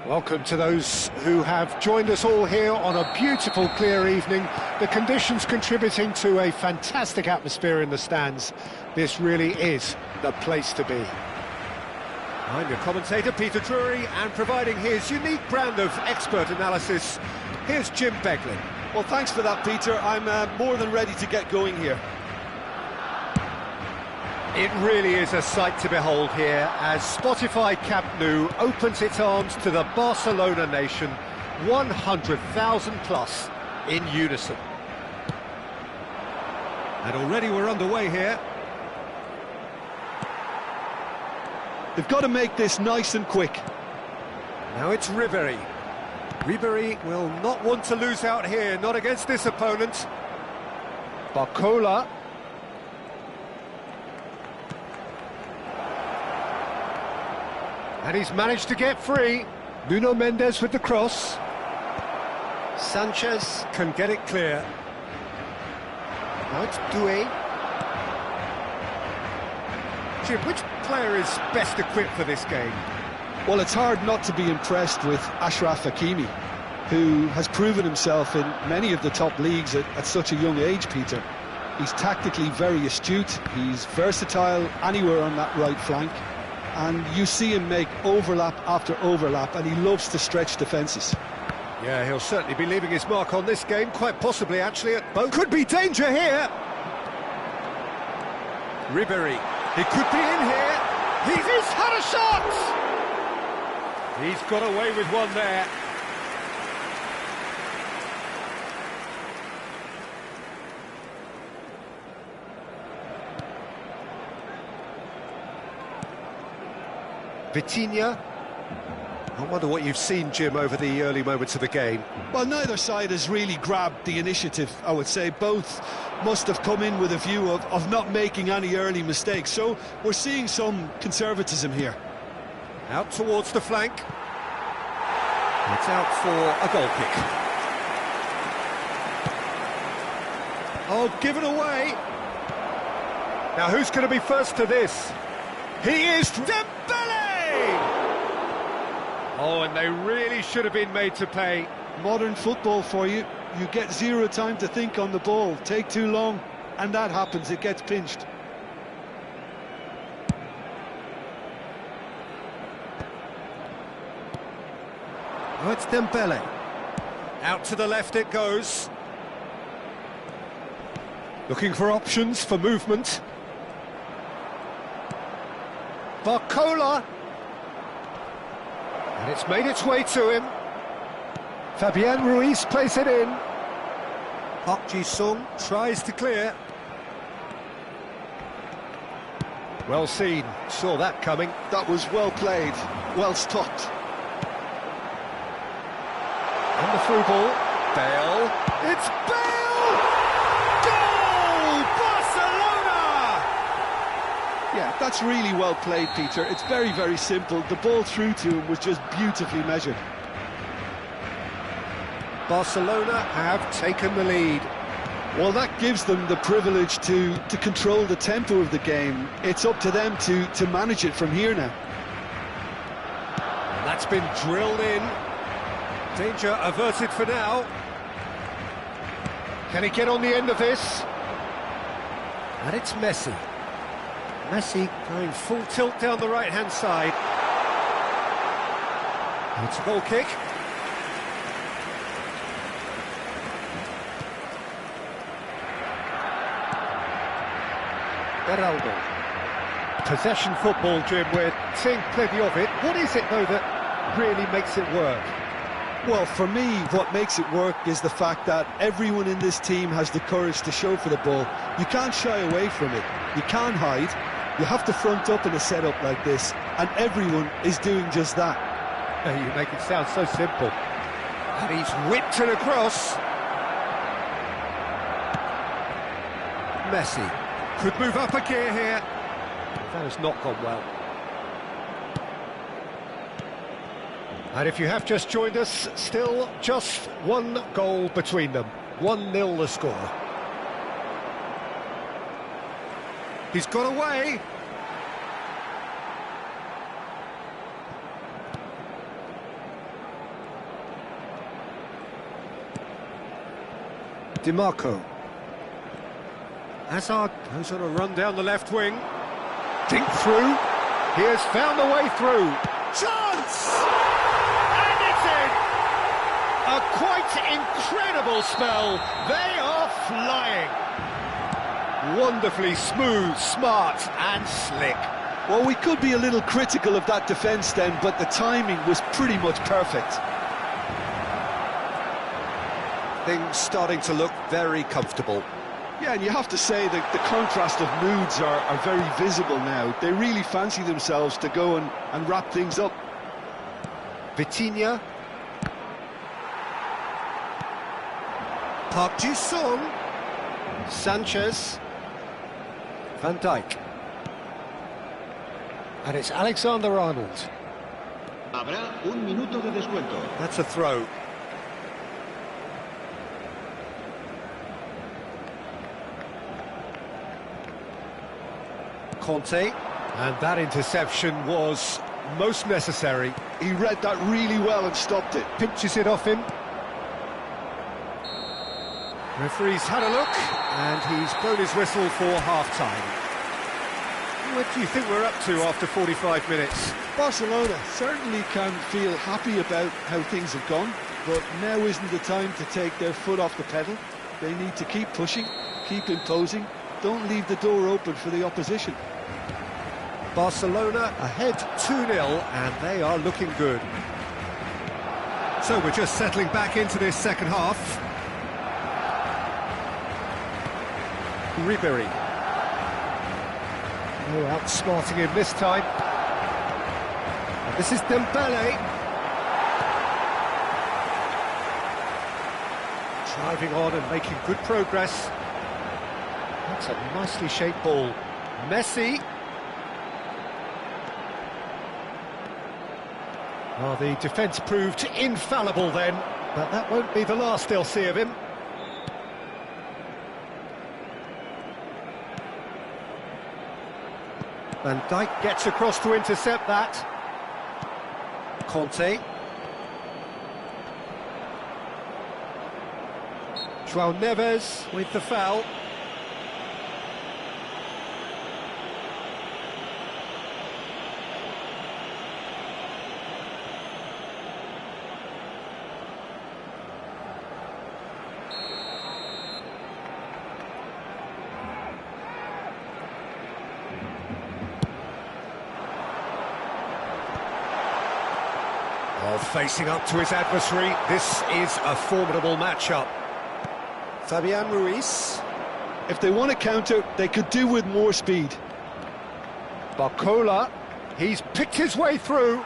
Welcome to those who have joined us all here on a beautiful, clear evening. The conditions contributing to a fantastic atmosphere in the stands. This really is the place to be. I'm your commentator, Peter Drury, and providing his unique brand of expert analysis, here's Jim Beglin. Well, thanks for that, Peter. I'm more than ready to get going here. It really is a sight to behold here as Spotify Camp Nou opens its arms to the Barcelona nation, 100,000 plus in unison. And already we're underway here. They've got to make this nice and quick. Now it's Ribéry. Ribéry will not want to lose out here, not against this opponent. Barcola. And he's managed to get free. Nuno Mendes with the cross. Sanchez can get it clear. Now it's Doué. Jim, which player is best equipped for this game? Well, it's hard not to be impressed with Achraf Hakimi, who has proven himself in many of the top leagues at such a young age, Peter. He's tactically very astute, he's versatile anywhere on that right flank, and you see him make overlap after overlap, and he loves to stretch defences. Yeah, he'll certainly be leaving his mark on this game, quite possibly actually at both. Could be danger here! Ribéry, he could be in here. He's had a shot! He's got away with one there. Vitinha. I wonder what you've seen, Jim, over the early moments of the game. Well, neither side has really grabbed the initiative, I would say. Both must have come in with a view of not making any early mistakes. So we're seeing some conservatism here. Out towards the flank. It's out for a goal kick. Oh, given away. Now, who's going to be first to this? He is Dembele! Oh, and they really should have been made to pay. Modern football for you. You get zero time to think on the ball. Take too long, and that happens. It gets pinched. Oh, it's Dembele. Out to the left it goes. Looking for options for movement. Barcola. And it's made its way to him. Fabian Ruiz plays it in. Park Ji-sung tries to clear. Well seen, saw that coming. That was well played, well stopped. On the through ball, Bale. It's Bale! Goal! Barcelona! Yeah, that's really well played, Peter. It's very, very simple. The ball through to him was just beautifully measured. Barcelona have taken the lead. Well, that gives them the privilege to control the tempo of the game. It's up to them to manage it from here now. And that's been drilled in. Danger averted for now. Can he get on the end of this? And it's Messi. Messi going full tilt down the right-hand side. And it's a goal kick. Ronaldo. Possession football, Jim, we're seeing plenty of it. What is it, though, that really makes it work? Well, for me, what makes it work is the fact that everyone in this team has the courage to show for the ball. You can't shy away from it. You can't hide. You have to front up in a setup like this, and everyone is doing just that. You make it sound so simple. And he's whipped it across. Messi could move up a gear here. That has not gone well. And if you have just joined us, still just one goal between them. 1-0 the score. He's got away. DiMarco. Hazard goes on a run down the left wing. Dink through. He has found the way through. Chance! And it's in! A quite incredible spell. They are flying. Wonderfully smooth, smart and slick. Well, we could be a little critical of that defence then, but the timing was pretty much perfect. Things starting to look very comfortable. Yeah, and you have to say that the contrast of moods are very visible now. They really fancy themselves to go and wrap things up. Vitinha. Park Ji-sung. Sanchez. Van Dijk. And it's Alexander-Arnold. Habrá un minuto de descuento. That's a throw. Conte. And that interception was most necessary. He read that really well and stopped it. Pinches it off him. Referee's had a look, and he's blown his whistle for half-time. What do you think we're up to after 45 minutes? Barcelona certainly can feel happy about how things have gone, but now isn't the time to take their foot off the pedal. They need to keep pushing, keep imposing, don't leave the door open for the opposition. Barcelona ahead 2-0, and they are looking good. So we're just settling back into this second half. Ribery. Oh, outsmarting him this time. And this is Dembele. Driving on and making good progress. That's a nicely shaped ball. Messi. Well, the defence proved infallible then, but that won't be the last they'll see of him. Van Dijk gets across to intercept that. Conte. João Neves with the foul. Well, facing up to his adversary, this is a formidable matchup. Fabian Ruiz. If they want to counter, they could do with more speed. Barcola, he's picked his way through.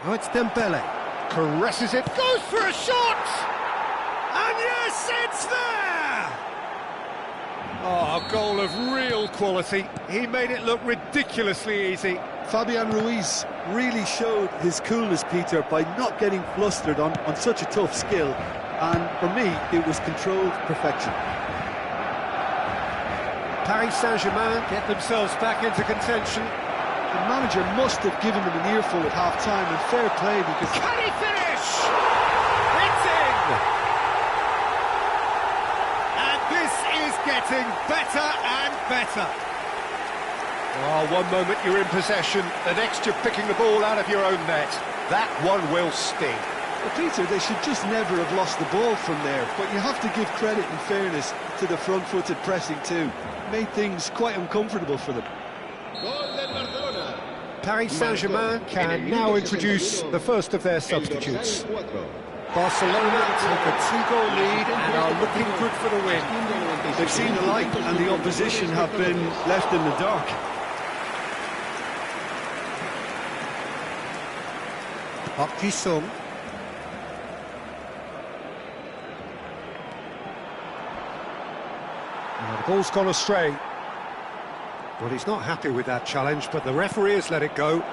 Oh, it's Dembele. Caresses it, goes for a shot! And yes, it's there! Oh, a goal of real quality. He made it look ridiculously easy. Fabian Ruiz really showed his coolness, Peter, by not getting flustered on such a tough skill. And for me, it was controlled perfection. Paris Saint-Germain get themselves back into contention. The manager must have given them an earful at half-time, and fair play because... Can he finish? It's in! And this is getting better and better. Oh, one moment you're in possession, the next you're picking the ball out of your own net. That one will sting. Well, Peter, they should just never have lost the ball from there, but you have to give credit and fairness to the front-footed pressing too. Made things quite uncomfortable for them. Paris Saint-Germain can now introduce the first of their substitutes. Barcelona take a 2-goal lead and are looking good for the win. They've seen the light and the opposition have been left in the dark. Park Ji-sung. The ball's gone astray. Well, he's not happy with that challenge, but the referee has let it go.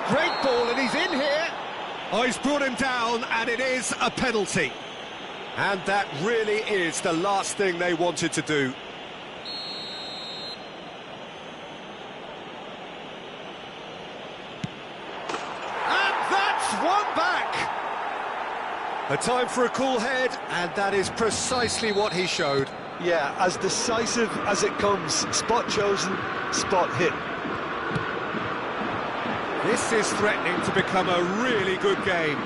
Great ball, and he's in here. Oh, he's brought him down, and it is a penalty. And that really is the last thing they wanted to do. And that's one back. A time for a cool head, and that is precisely what he showed. Yeah, as decisive as it comes. Spot chosen, spot hit. This is threatening to become a really good game.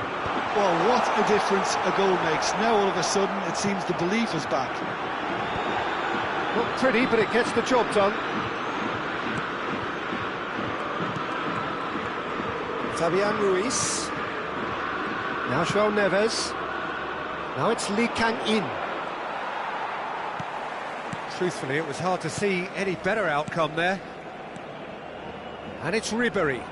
Well, what a difference a goal makes. Now all of a sudden it seems the belief is back. Not pretty, but it gets the job done. Fabian Ruiz. Now João Neves. Now it's Lee Kang-in. Truthfully, it was hard to see any better outcome there. And it's Ribéry.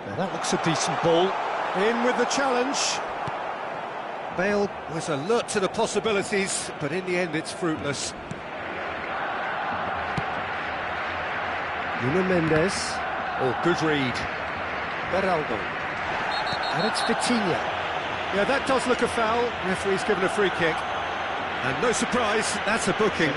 Now that looks a decent ball. In with the challenge. Bale was alert to the possibilities, but in the end it's fruitless. Nuno Mendes. Oh, good read. Ronaldo. And it's Vitinha. Yeah, that does look a foul. Referee's given a free kick. And no surprise, that's a booking.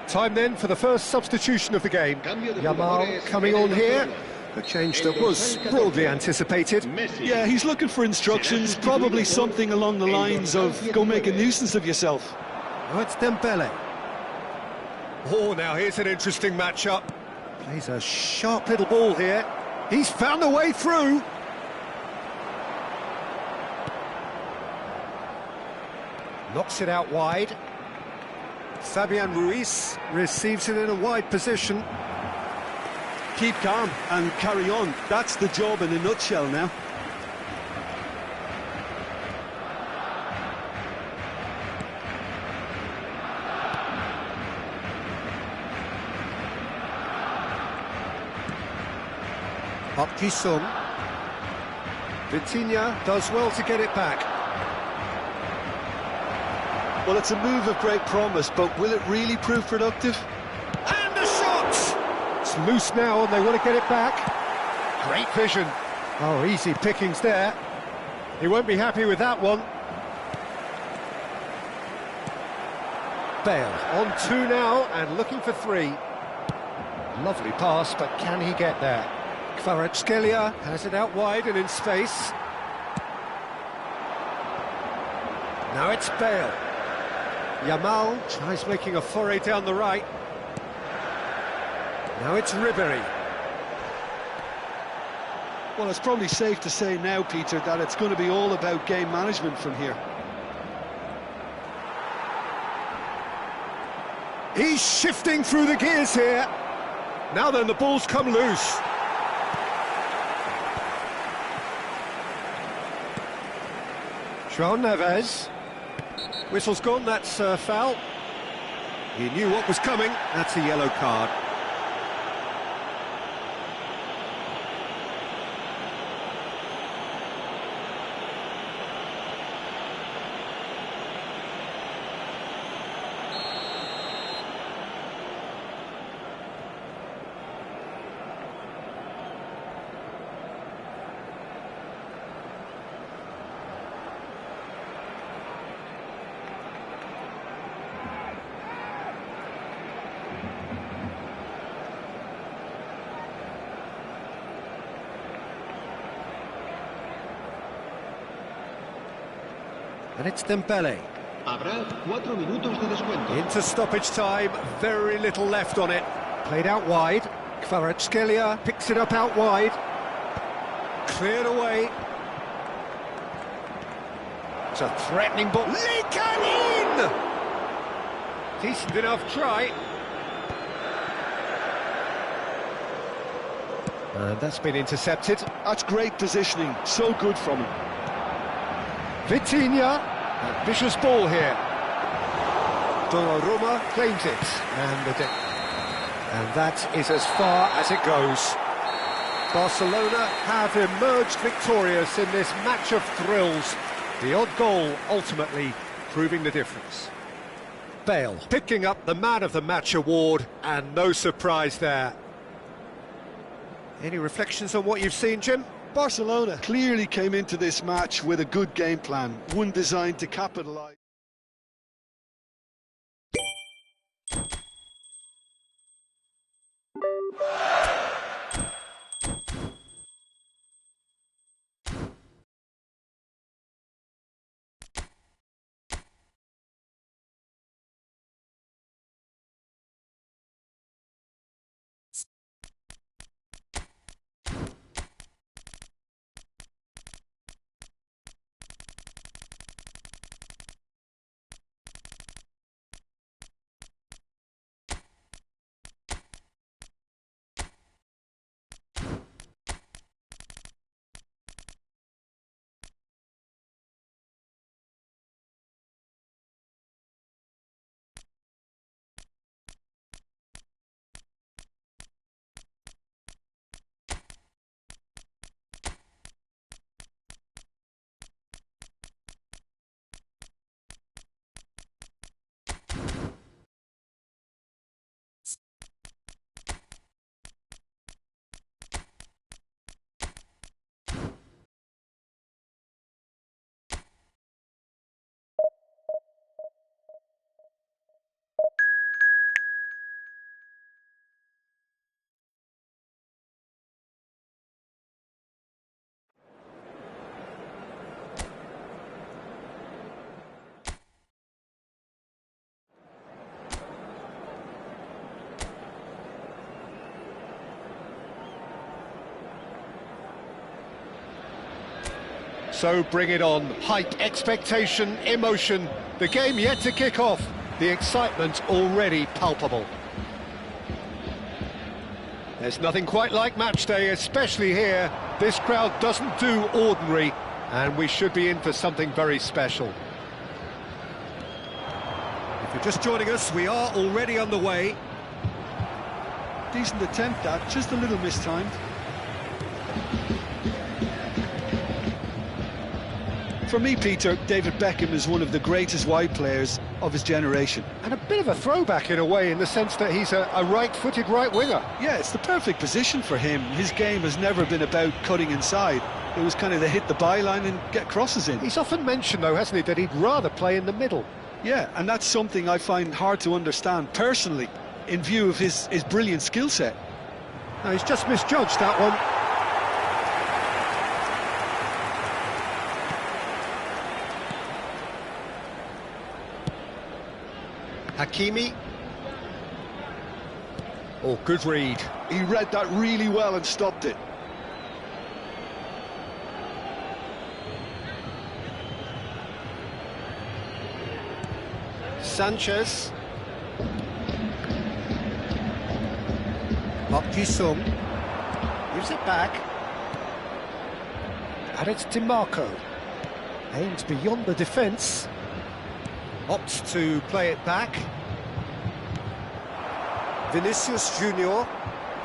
Time then for the first substitution of the game. Yamal coming on here. A change that was broadly anticipated. Yeah, he's looking for instructions, probably something along the lines of go make a nuisance of yourself. Oh, it's Dembele. Oh, now here's an interesting matchup. Plays a sharp little ball here. He's found a way through. Knocks it out wide. Fabian Ruiz receives it in a wide position. Keep calm and carry on. That's the job in a nutshell now. Up Ji-sung. Vitinha does well to get it back. Well, it's a move of great promise, but will it really prove productive? And a shot! It's loose now and they want to get it back. Great vision. Oh, easy pickings there. He won't be happy with that one. Bale on 2 now and looking for 3. Lovely pass, but can he get there? Kvaratskhelia has it out wide and in space. Now it's Bale. Yamal tries making a foray down the right. Now it's Ribéry. Well, it's probably safe to say now, Peter, that it's going to be all about game management from here. He's shifting through the gears here. Now then, the ball's come loose. João Neves. Whistle's gone, that's a foul. He knew what was coming, that's a yellow card. And it's Dembele. Habrá 4 minutos de descuento. Into stoppage time, very little left on it. Played out wide. Kvaratskhelia picks it up out wide. Cleared away. It's a threatening ball. Lee Kang-in! Decent enough try. And that's been intercepted. That's great positioning, so good from him. Vitinha, a vicious ball here. Donnarumma claims it, and that is as far as it goes. Barcelona have emerged victorious in this match of thrills. The odd goal ultimately proving the difference. Bale picking up the Man of the Match award, and no surprise there. Any reflections on what you've seen, Jim? Barcelona clearly came into this match with a good game plan, one designed to capitalise. So bring it on. Hype, expectation, emotion. The game yet to kick off. The excitement already palpable. There's nothing quite like match day, especially here. This crowd doesn't do ordinary, and we should be in for something very special. If you're just joining us, we are already underway. Decent attempt, that, just a little mistimed. For me, Peter, David Beckham is one of the greatest wide players of his generation. And a bit of a throwback in a way, in the sense that he's a right-footed right winger. Yeah, it's the perfect position for him. His game has never been about cutting inside. It was kind of the hit the byline and get crosses in. He's often mentioned, though, hasn't he, that he'd rather play in the middle. Yeah, and that's something I find hard to understand personally, in view of his brilliant skill set. No, he's just misjudged that one. Hakimi. Oh, good read. He read that really well and stopped it. Sanchez. Up Jisung. Gives it back. And it's DiMarco. Aims beyond the defence. Opts to play it back. Vinicius Junior.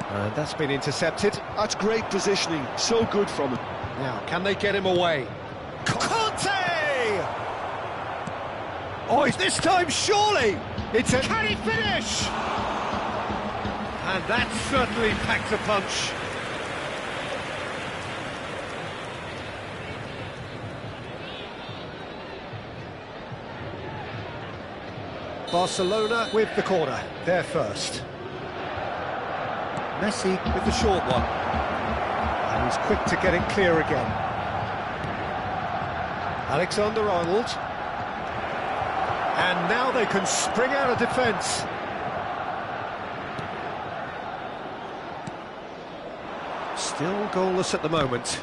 And that's been intercepted. That's great positioning, so good from him. Now, can they get him away? Conte! Oh, it's this time, surely! It's a... Can he finish? And that certainly packed a punch. Barcelona with the corner, they're first. Messi with the short one. And he's quick to get it clear again. Alexander-Arnold. And now they can spring out of defence. Still goalless at the moment.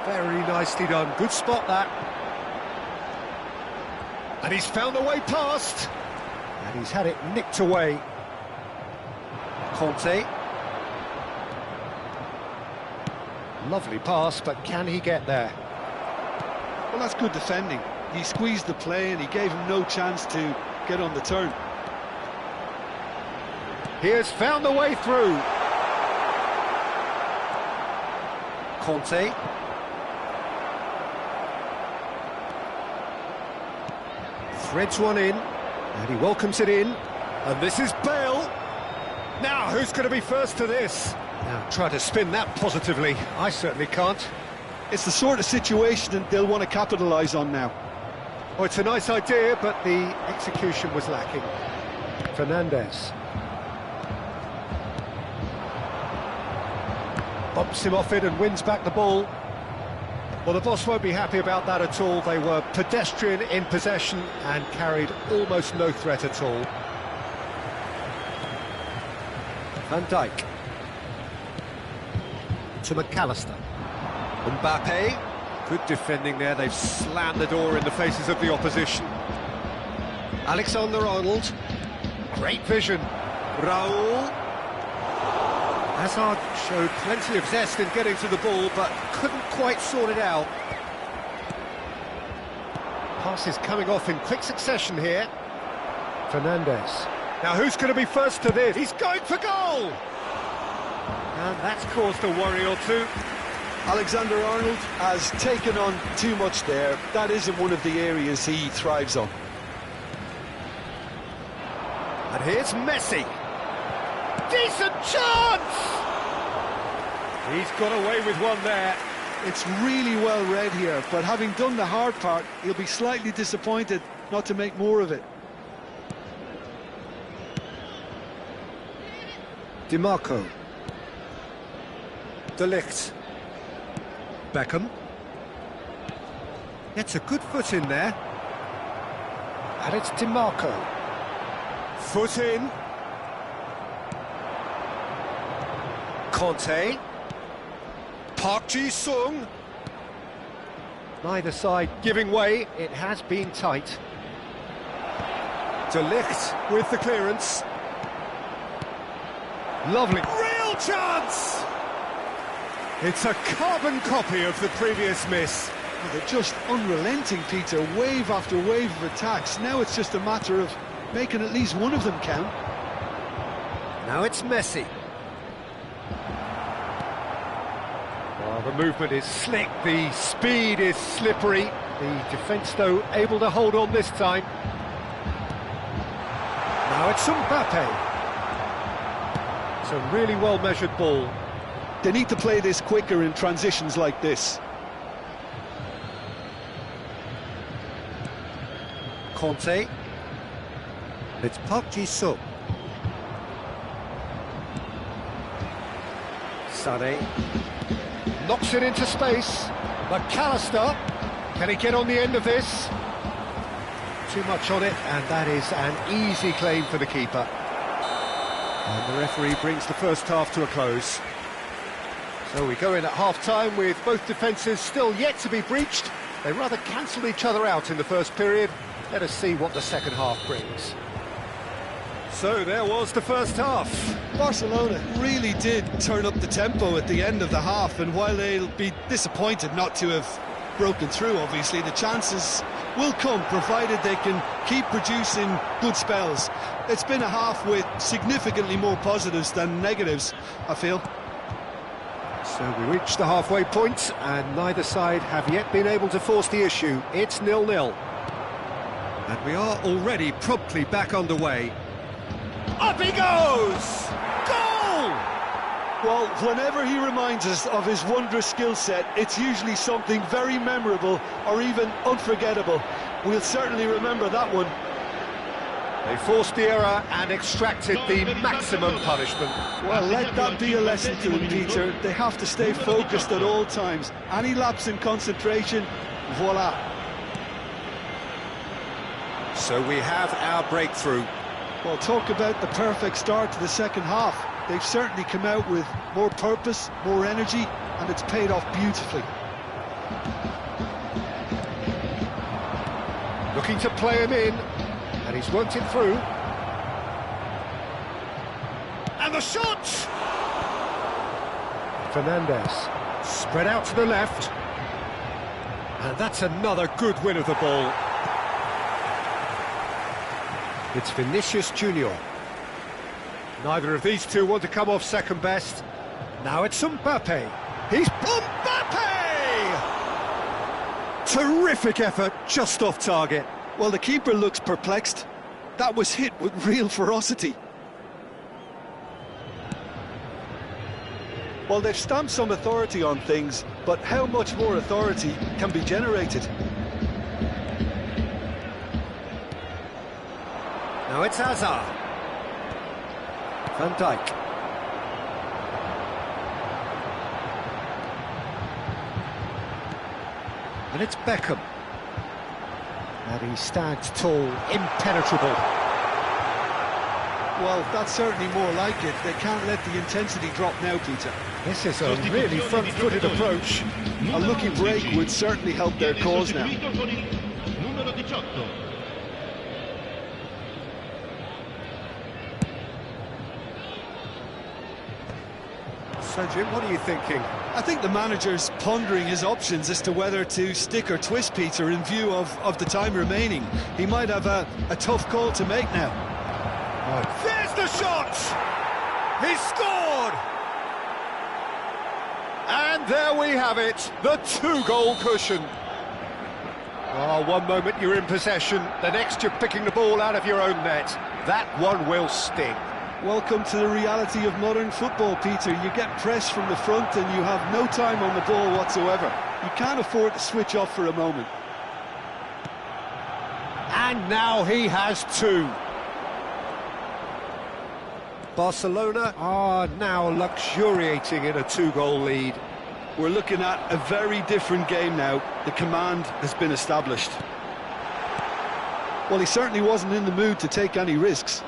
Very nicely done, good spot that. And he's found a way past. And he's had it nicked away. Conte. Lovely pass, but can he get there? Well, that's good defending. He squeezed the play and he gave him no chance to get on the turn. He has found a way through. Conte. Threads one in, and he welcomes it in. And this is Bale. Now, who's going to be first to this? Now, try to spin that positively. I certainly can't. It's the sort of situation that they'll want to capitalise on now. Oh, it's a nice idea, but the execution was lacking. Fernandes. Bumps him off it and wins back the ball. Well, the boss won't be happy about that at all. They were pedestrian in possession and carried almost no threat at all. Van Dijk. To McAllister. Mbappe. Good defending there. They've slammed the door in the faces of the opposition. Alexander-Arnold. Great vision. Raul. Hazard showed plenty of zest in getting to the ball, but couldn't quite sort it out. Passes coming off in quick succession here. Fernandes. Now who's going to be first to this? He's going for goal! And that's caused a worry or two. Alexander-Arnold has taken on too much there. That isn't one of the areas he thrives on. And here's Messi. Decent chance! He's got away with one there. It's really well read here, but having done the hard part, he'll be slightly disappointed not to make more of it. DiMarco. De Ligt. Beckham. Gets a good foot in there. And it's DiMarco. Foot in. Conte. Park Ji-sung. Neither side giving way. It has been tight. De Ligt with the clearance. Lovely. Real chance! It's a carbon copy of the previous miss. Well, they're just unrelenting, Peter. Wave after wave of attacks. Now it's just a matter of making at least one of them count. Now it's Messi. Well, the movement is slick, the speed is slippery. The defence, though, able to hold on this time. Now it's Mbappe. It's a really well-measured ball. They need to play this quicker in transitions like this. Conte. It's Park Ji-sung. Sané. Knocks it into space. McAllister. Can he get on the end of this? Too much on it, and that is an easy claim for the keeper. And the referee brings the first half to a close. So we go in at half-time with both defences still yet to be breached. They rather cancelled each other out in the first period. Let us see what the second half brings. So there was the first half. Barcelona really did turn up the tempo at the end of the half, and while they'll be disappointed not to have broken through, obviously, the chances will come, provided they can keep producing good spells. It's been a half with significantly more positives than negatives, I feel. So we reach the halfway point, and neither side have yet been able to force the issue. It's 0-0. And we are already promptly back underway. Up he goes! Goal! Well, whenever he reminds us of his wondrous skill set, it's usually something very memorable or even unforgettable. We'll certainly remember that one. They forced the error and extracted the maximum punishment. Well, let that be a lesson to them, Peter. They have to stay focused at all times. Any lapse in concentration, voila. So we have our breakthrough. Well, talk about the perfect start to the second half. They've certainly come out with more purpose, more energy, and it's paid off beautifully. Looking to play him in, and he's worked it through. And the shot! Fernandes, spread out to the left. And that's another good win of the ball. It's Vinicius Junior. Neither of these two want to come off second best. Now it's Mbappe. He's Mbappe! Terrific effort, just off target. Well, the keeper looks perplexed. That was hit with real ferocity. Well, they've stamped some authority on things, but how much more authority can be generated? Now it's Hazard. Van Dijk. And it's Beckham. And he stands tall, impenetrable. Well, that's certainly more like it. They can't let the intensity drop now, Peter. This is a really front-footed approach. A lucky break would certainly help their cause now. So, Jim, what are you thinking? I think the manager's pondering his options as to whether to stick or twist, Peter, in view of the time remaining. He might have a tough call to make now. Oh. There's the shot! He's scored! And there we have it, the two-goal cushion. Oh, one moment you're in possession, the next you're picking the ball out of your own net. That one will sting. Welcome to the reality of modern football, Peter. You get pressed from the front and you have no time on the ball whatsoever. You can't afford to switch off for a moment. And now he has two. Barcelona are now luxuriating in a two-goal lead. We're looking at a very different game now. The command has been established. Well, he certainly wasn't in the mood to take any risks.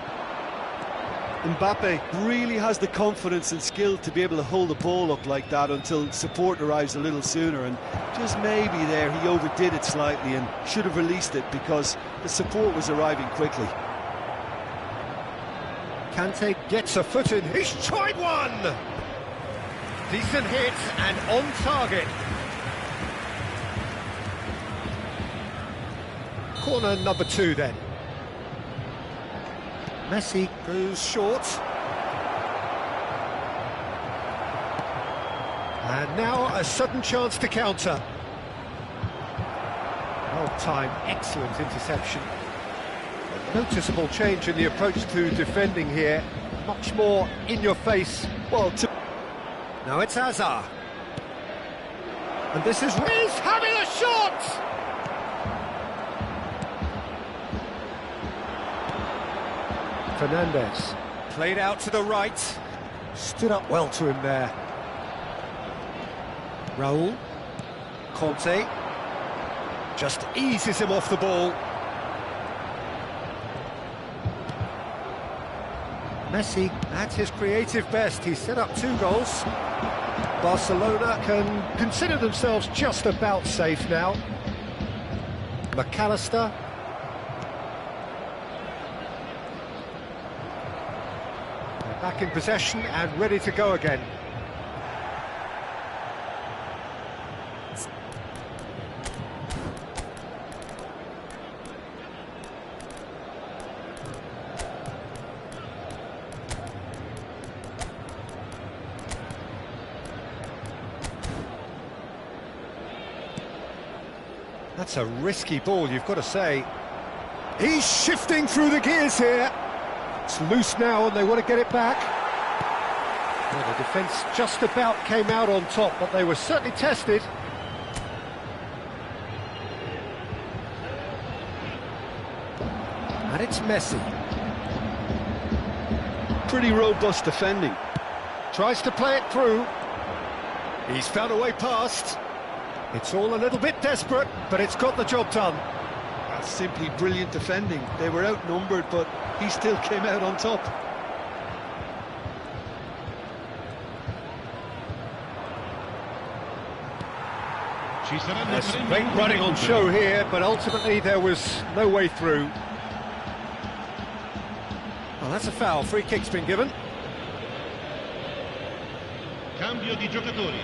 Mbappe really has the confidence and skill to be able to hold the ball up like that until support arrives a little sooner, and just maybe there he overdid it slightly and should have released it because the support was arriving quickly. Kante gets a foot in, he's tried one! Decent hit and on target. Corner number 2 then. Messi goes short. And now a sudden chance to counter. Well timed, excellent interception. A noticeable change in the approach to defending here. Much more in your face. Well, now it's Hazard. And this is... He's having a shot! Fernandez played out to the right, stood up well to him there. Raul, Conte, just eases him off the ball. Messi at his creative best, he's set up 2 goals. Barcelona can consider themselves just about safe now. McAllister. Back in possession and ready to go again. That's a risky ball, you've got to say. He's shifting through the gears here. It's loose now and they want to get it back. Well, the defence just about came out on top, but they were certainly tested. And it's Messi. pretty robust defending. Tries to play it through. He's found a way past. It's all a little bit desperate, but it's got the job done. That's simply brilliant defending. They were outnumbered, but he still came out on top. There's great running on show here, but ultimately there was no way through. Well, that's a foul. Free kick's been given. Cambio di giocatori.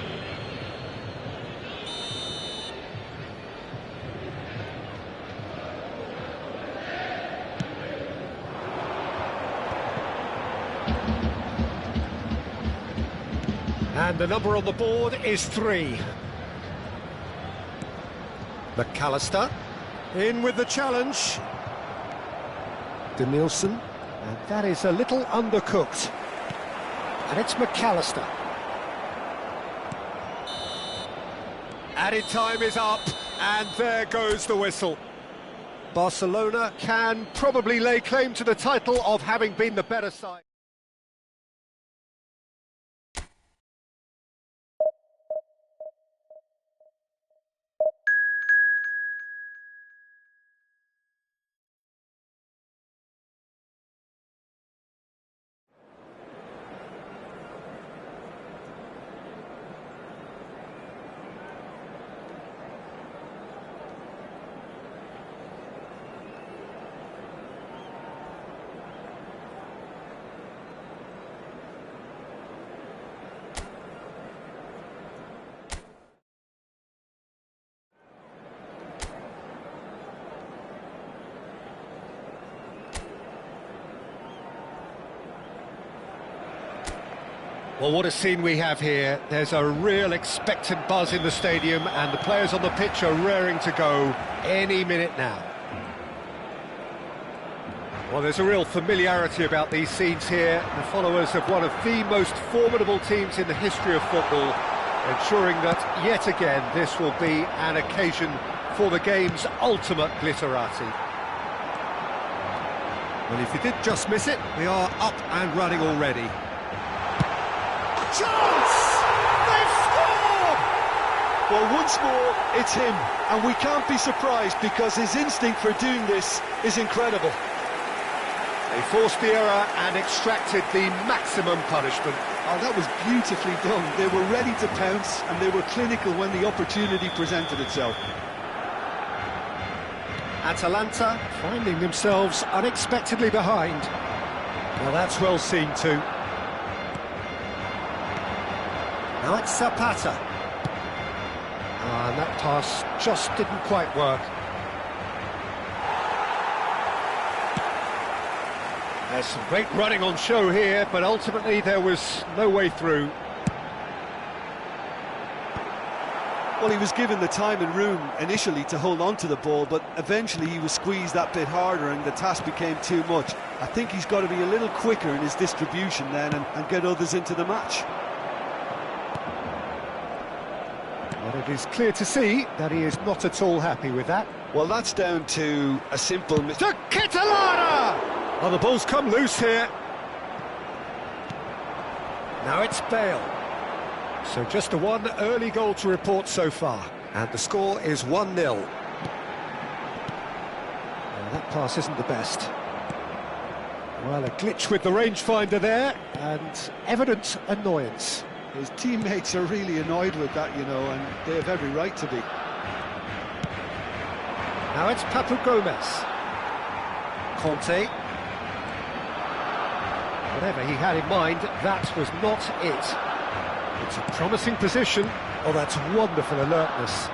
And the number on the board is 3. McAllister. In with the challenge. Danielson, and that is a little undercooked. And it's McAllister. Added time is up, and there goes the whistle. Barcelona can probably lay claim to the title of having been the better side. Well, what a scene we have here. There's a real expectant buzz in the stadium, and the players on the pitch are raring to go any minute now. Well, there's a real familiarity about these scenes here. The followers of one of the most formidable teams in the history of football, ensuring that, yet again, this will be an occasion for the game's ultimate glitterati. Well, if you did just miss it, we are up and running already. Chance! They've scored! Well, once more, it's him, and we can't be surprised because his instinct for doing this is incredible. They forced the error and extracted the maximum punishment. Oh, that was beautifully done. They were ready to pounce, and they were clinical when the opportunity presented itself. Atalanta finding themselves unexpectedly behind. Well, that's well seen too. Now it's Zapata. And that pass just didn't quite work. There's some great running on show here, but ultimately there was no way through. Well, he was given the time and room initially to hold on to the ball, but eventually he was squeezed that bit harder and the task became too much. I think he's got to be a little quicker in his distribution then and get others into the match. But it is clear to see that he is not at all happy with that. Well, that's down to a simple To Catalana! Oh, the ball's come loose here. Now it's Bale. So just a one early goal to report so far. And the score is 1-0. Well, that pass isn't the best. Well, a glitch with the rangefinder there, and evident annoyance. His teammates are really annoyed with that, you know, and they have every right to be. Now it's Papu Gomez. Conte. Whatever he had in mind, that was not it. It's a promising position. Oh, that's wonderful alertness.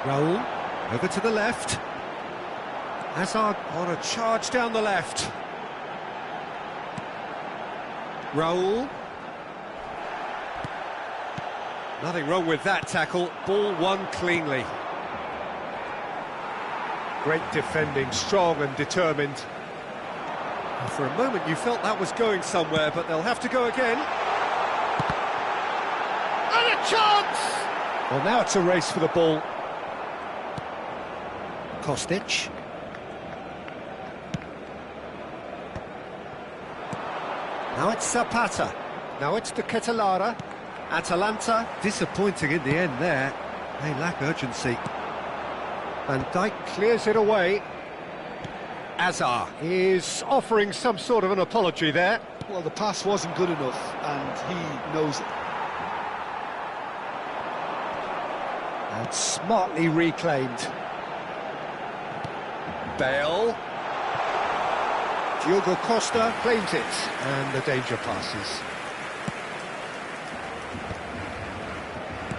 Raul, over to the left. Hazard on a charge down the left. Raul. Nothing wrong with that tackle. Ball won cleanly. Great defending, strong and determined. And for a moment you felt that was going somewhere, but they'll have to go again. And a chance! Well, now it's a race for the ball. Kostic. Now it's Zapata. Now it's De Ketelaere. Atalanta disappointing in the end there. They lack urgency. Van Dijk clears it away. Azar is offering some sort of an apology there. Well, the pass wasn't good enough, and he knows it. And smartly reclaimed. Bale. Diogo Costa claims it, and the danger passes.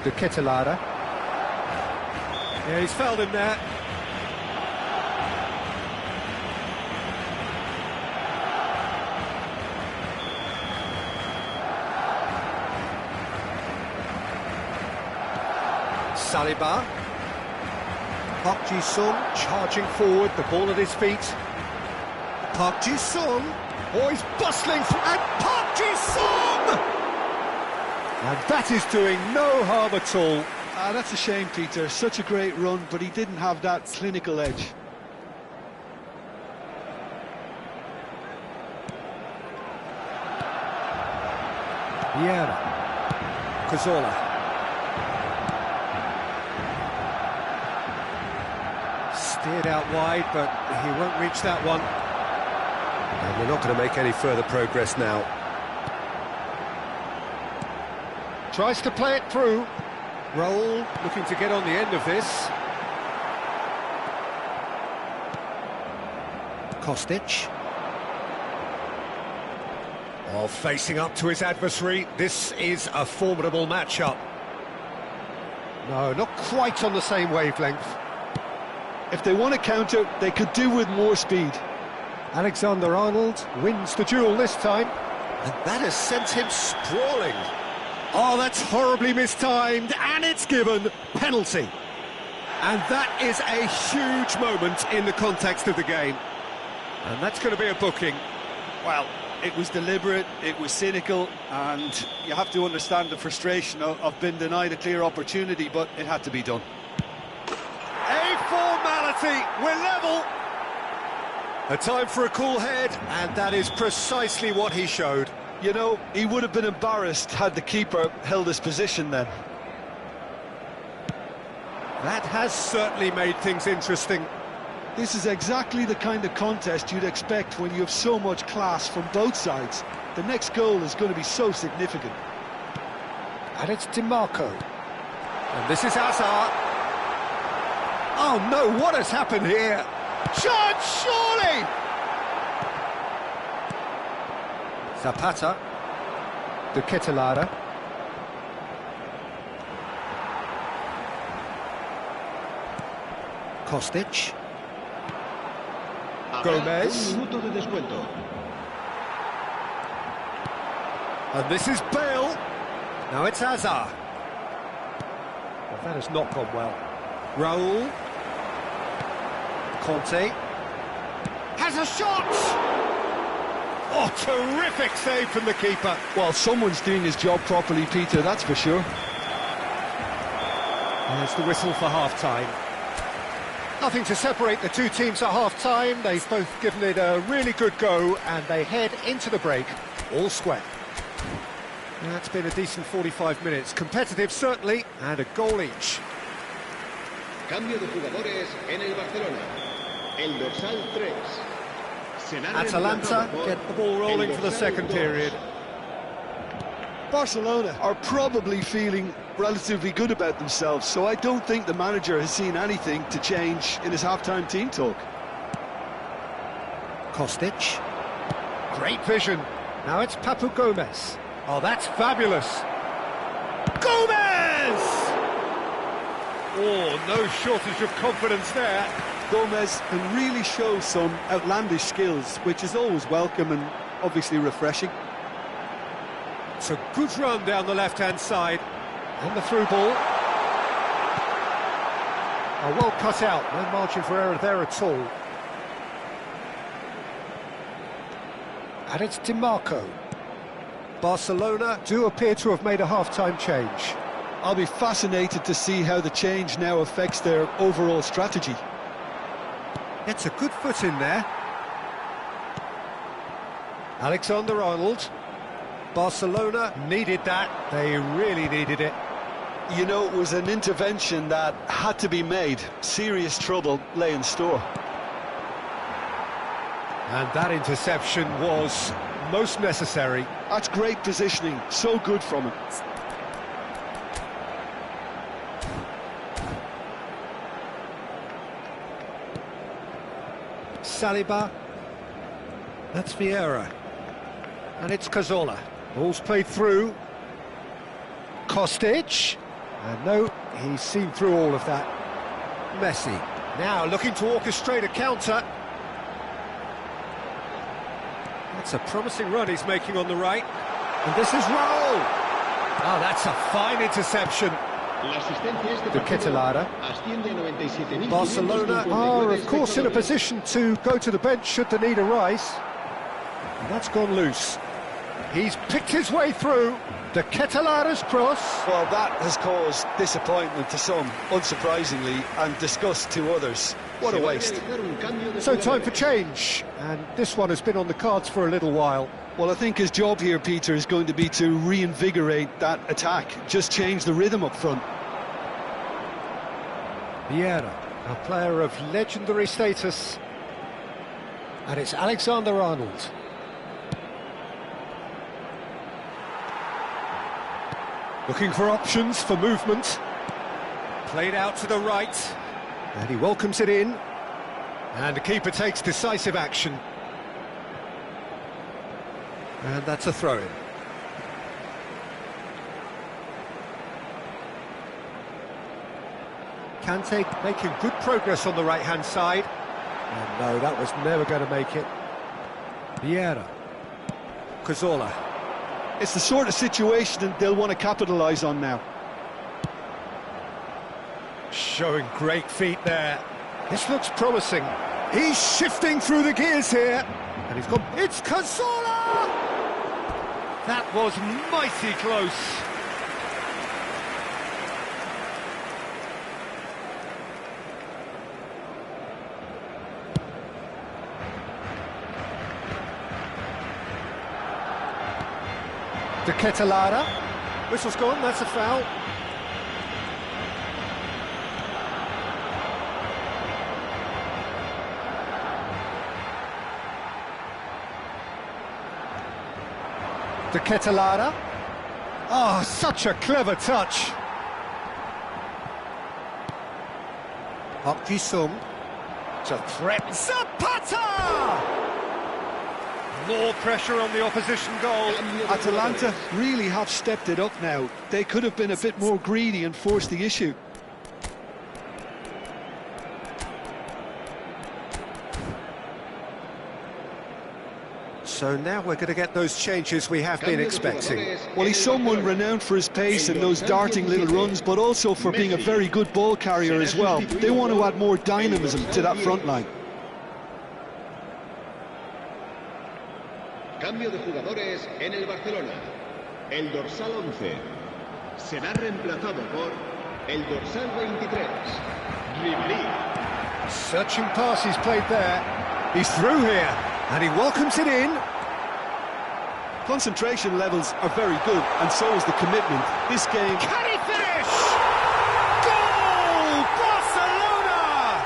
De Ketelaere. Yeah, he's fouled him there. Saliba. Park Ji-sung charging forward, the ball at his feet. Park Ji-sung. Oh, he's bustling through, and Park Ji-sung! And that is doing no harm at all. That's a shame, Peter. Such a great run, but he didn't have that clinical edge. Vieira. Cazorla. Steered out wide, but he won't reach that one. And they're not going to make any further progress now. Tries to play it through. Raul looking to get on the end of this. Kostic. Oh, facing up to his adversary. This is a formidable matchup. No, not quite on the same wavelength. If they want to counter, they could do with more speed. Alexander-Arnold wins the duel this time. And that has sent him sprawling. Oh, that's horribly mistimed, and it's given penalty. And that is a huge moment in the context of the game. And that's going to be a booking. Well, it was deliberate, it was cynical, and you have to understand the frustration of being denied a clear opportunity, but it had to be done. A formality, we're level. A time for a cool head, and that is precisely what he showed. You know, he would have been embarrassed had the keeper held his position then. That has certainly made things interesting. This is exactly the kind of contest you'd expect when you have so much class from both sides. The next goal is going to be so significant. And it's DiMarco. And this is Hazard. Oh no, what has happened here? Chance, surely! Zapata. De Ketelare. Kostic. Gomez. Un minuto de descuento. And this is Bale. Now it's Hazard. Well, that has not gone well. Raul. Conte. Has a shot! Oh, terrific save from the keeper. Well, someone's doing his job properly, Peter, that's for sure. There's the whistle for half-time. Nothing to separate the two teams at half-time. They've both given it a really good go, and they head into the break all square. That's been a decent 45 minutes. Competitive, certainly, and a goal each. Cambio de jugadores en el Barcelona. El dorsal 3. Atalanta get the ball rolling for the second period. Barcelona are probably feeling relatively good about themselves, so I don't think the manager has seen anything to change in his half-time team talk. Kostic. Great vision. Now it's Papu Gomez. Oh, that's fabulous. Gomez! Oh, no shortage of confidence there. Gomez can really show some outlandish skills, which is always welcome and obviously refreshing. It's a good run down the left-hand side. And the through ball. Oh, well cut out. No margin for error there at all. And it's DiMarco. Barcelona do appear to have made a half-time change. I'll be fascinated to see how the change now affects their overall strategy. It's a good foot in there. Alexander-Arnold. Barcelona needed that. They really needed it. You know, it was an intervention that had to be made. Serious trouble lay in store. And that interception was most necessary. That's great positioning. So good from him. Saliba. That's Vieira. And it's Cazorla. Ball's played through. Kostic. And no, he's seen through all of that. Messi. Now looking to orchestrate a counter. That's a promising run he's making on the right. And this is Raul. Oh, that's a fine interception. La asistencia a este De partido Ketelare. asciende a 97.559 Barcelona are, of course, in a espectadores. position to go to the bench should the need arise. And that's gone loose. He's picked his way through. De Ketelare's cross. Well, that has caused disappointment to some, unsurprisingly, and disgust to others. What a Se va waste. realizar un cambio de So time for jugadores. change. And this one has been on the cards for a little while. Well, I think his job here, Peter, is going to be to reinvigorate that attack. Just change the rhythm up front. Vieira, a player of legendary status. And it's Alexander-Arnold. Looking for options for movement. Played out to the right. And he welcomes it in. And the keeper takes decisive action. And that's a throw-in. Kante making good progress on the right-hand side. And no, that was never going to make it. Vieira. Cazorla. It's the sort of situation that they'll want to capitalise on now. Showing great feet there. This looks promising. He's shifting through the gears here. And he's got... It's Cazorla! That was mighty close. De Ketelare. Whistle's gone, that's a foul. De Ketelare. Oh, such a clever touch. Park Ji-sung. To threat. Zapata! More pressure on the opposition goal. Atalanta really have stepped it up now. They could have been a bit more greedy and forced the issue. So now we're going to get those changes we have been expecting. Well, he's someone renowned for his pace and those darting little runs, but also for being a very good ball carrier as well. They want to add more dynamism to that front line. Cambio de jugadores en el Barcelona. El dorsal 11 será reemplazado por el dorsal 23, Ribéry. Searching pass he's played there. He's through here, and he welcomes it in. Concentration levels are very good, and so is the commitment. This game... Can he finish? Goal! Barcelona!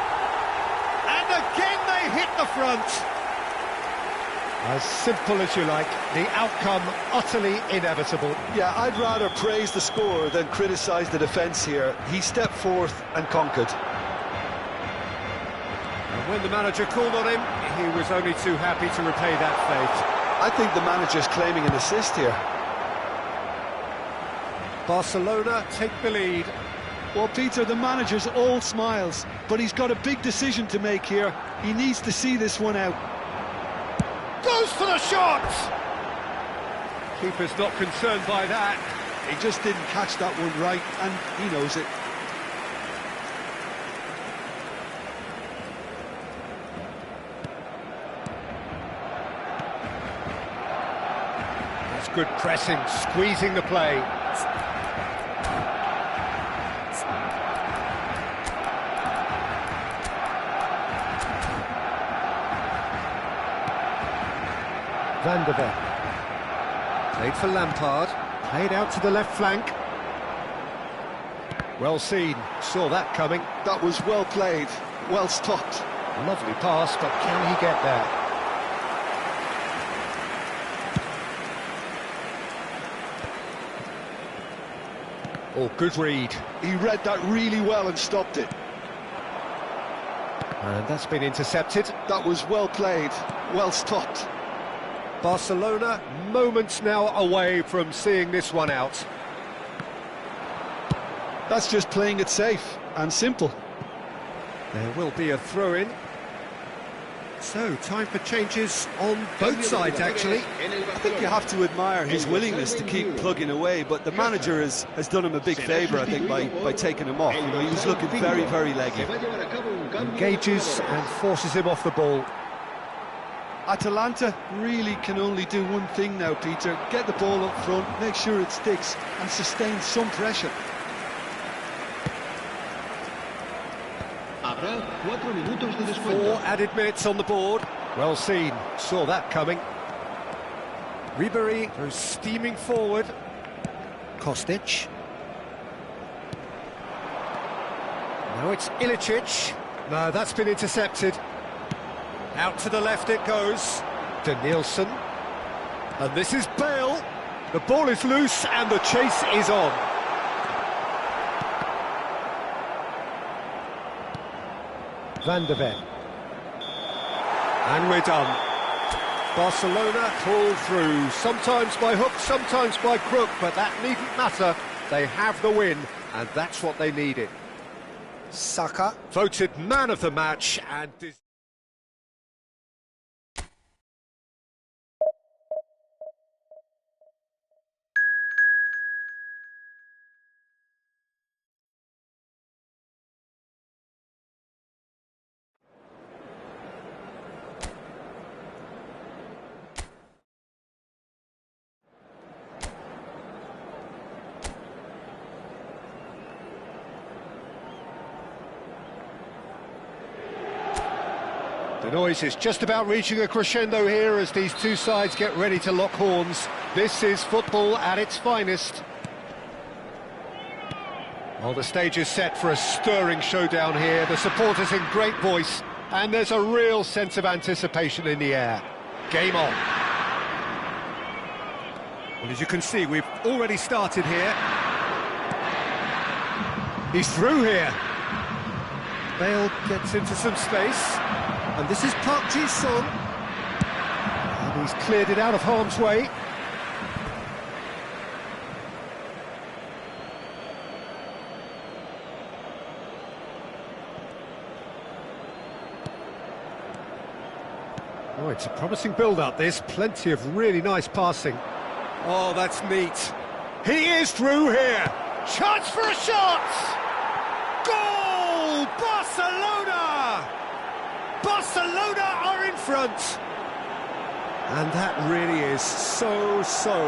And again they hit the front. As simple as you like, the outcome utterly inevitable. Yeah, I'd rather praise the score than criticise the defence here. He stepped forth and conquered. And when the manager called on him, he was only too happy to repay that fate. I think the manager's claiming an assist here. Barcelona take the lead. Well, Peter, the manager's all smiles, but he's got a big decision to make here. He needs to see this one out. Goes for the shot! Keeper's not concerned by that. He just didn't catch that one right, and he knows it. That's good pressing, squeezing the play. Van der Ven. Played for Lampard. Played out to the left flank. Well seen. Saw that coming. That was well played, well stopped. Lovely pass, but can he get there? Oh, good read. He read that really well and stopped it. And that's been intercepted. That was well played, well stopped. Barcelona, moments now away from seeing this one out. That's just playing it safe and simple. There will be a throw-in. So, time for changes on both sides, actually. I think you have to admire his willingness to keep plugging away, but the manager has done him a big favour, I think, by taking him off. You know, he was looking very, very leggy. Engages and forces him off the ball. Atalanta really can only do one thing now, Peter. Get the ball up front, make sure it sticks, and sustain some pressure. Four added minutes on the board. Well seen, saw that coming. Ribery goes steaming forward. Kostic. Now it's Ilicic. No, that's been intercepted. Out to the left it goes. Danielson. And this is Bale. The ball is loose and the chase is on. Van de Ven. And we're done. Barcelona pulled through, sometimes by hook, sometimes by crook, but that needn't matter. They have the win, and that's what they needed. Saka voted man of the match and... The noise is just about reaching a crescendo here as these two sides get ready to lock horns. This is football at its finest. Well, the stage is set for a stirring showdown here. The supporters in great voice, and there's a real sense of anticipation in the air. Game on. Well, as you can see, we've already started here. He's through here. Bale gets into some space. And this is Park Ji-sung. And he's cleared it out of harm's way. Oh, it's a promising build-up, this. Plenty of really nice passing. Oh, that's neat. He is through here. Chance for a shot! Goal! Barcelona! Barcelona are in front! And that really is so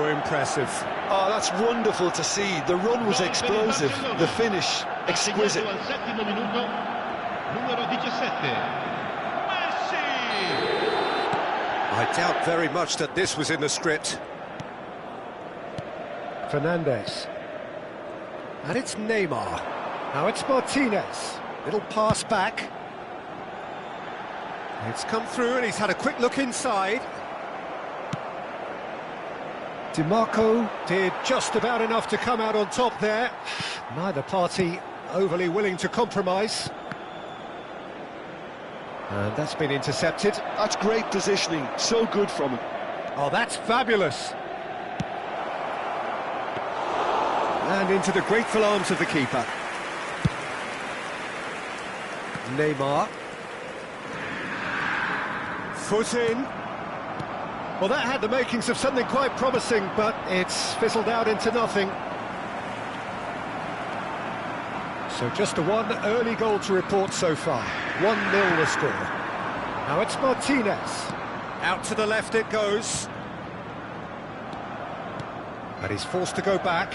impressive. Oh, that's wonderful to see. The run was explosive, the finish exquisite. I doubt very much that this was in the script. Fernandes. And it's Neymar. Now it's Martinez. Little pass back. It's come through and he's had a quick look inside. DiMarco did just about enough to come out on top there. Neither party overly willing to compromise. And that's been intercepted. That's great positioning, so good from him. Oh, that's fabulous. And into the grateful arms of the keeper. Neymar. Foot in. Well, that had the makings of something quite promising, but it's fizzled out into nothing. So just a one early goal to report so far. 1-0 the score. Now it's Martinez. Out to the left it goes. But he's forced to go back.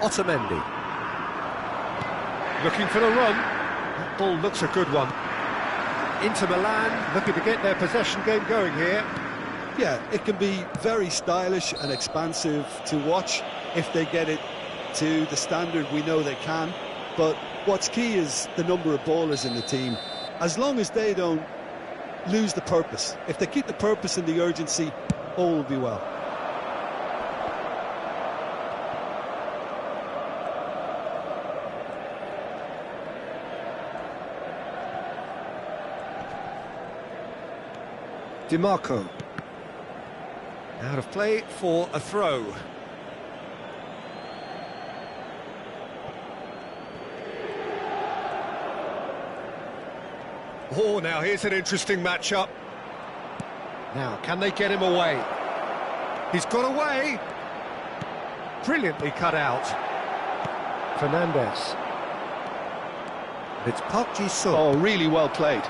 Otamendi. Looking for the run. That ball looks a good one. Inter Milan looking to get their possession game going here. Yeah, it can be very stylish and expansive to watch if they get it to the standard we know they can. But what's key is the number of ballers in the team. As long as they don't lose the purpose, if they keep the purpose and the urgency, all will be well. DiMarco. Out of play for a throw. Oh, now here's an interesting matchup. Now, can they get him away? He's got away. Brilliantly cut out. Fernandez. It's Park Ji-sung. Oh, really well played.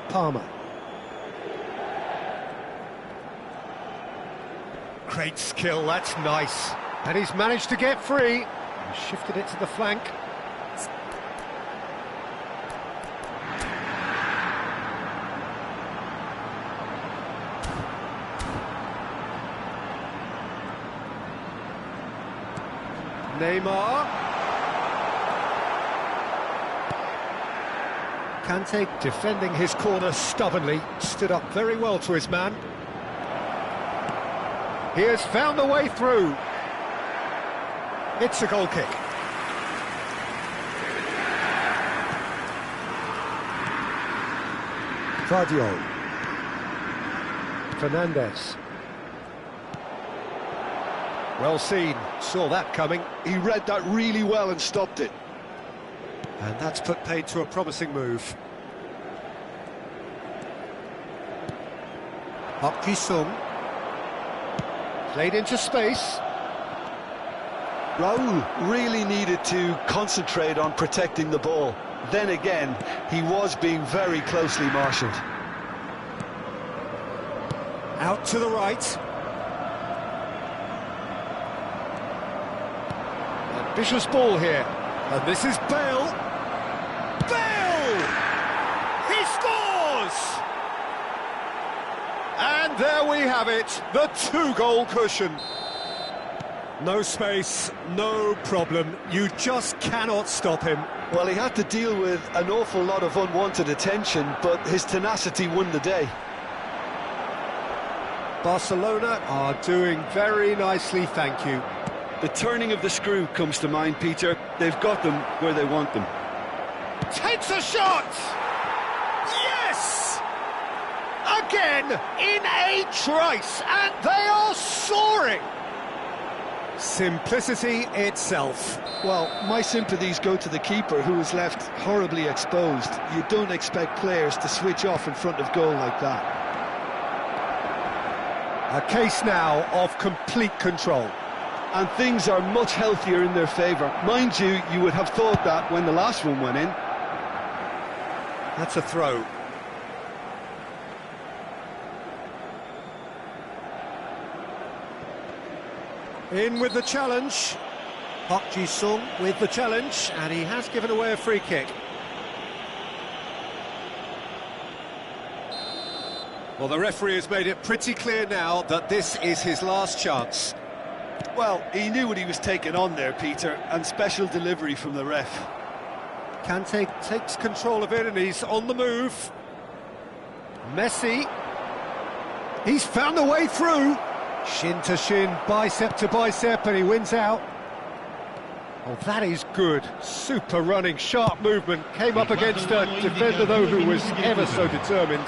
Palmer. Great skill, that's nice. And he's managed to get free. He shifted it to the flank. Neymar. Kante defending his corner stubbornly, stood up very well to his man. He has found a way through. It's a goal kick. Vardio. Fernandez. Well seen, saw that coming. He read that really well and stopped it. And that's put paid to a promising move. Park Ji-sung. Played into space. Raul really needed to concentrate on protecting the ball. Then again, he was being very closely marshalled. Out to the right. Ambitious ball here. And this is Bale. Bale! He scores! And there we have it, the two-goal cushion. No space, no problem. You just cannot stop him. Well, he had to deal with an awful lot of unwanted attention, but his tenacity won the day. Barcelona are doing very nicely, thank you. The turning of the screw comes to mind, Peter. They've got them where they want them. Takes a shot! Yes! Again, in a trice, and they are soaring! Simplicity itself. Well, my sympathies go to the keeper, who was left horribly exposed. You don't expect players to switch off in front of goal like that. A case now of complete control. And things are much healthier in their favour. Mind you, you would have thought that when the last one went in. That's a throw. In with the challenge. Park Ji-sung with the challenge, and he has given away a free kick. Well, the referee has made it pretty clear now that this is his last chance. Well, he knew what he was taking on there, Peter, and special delivery from the ref. Kante takes control of it, and he's on the move. Messi. He's found a way through. Shin to shin, bicep to bicep, and he wins out. Oh, that is good. Super running, sharp movement. Came up against a defender, though, who was ever so determined.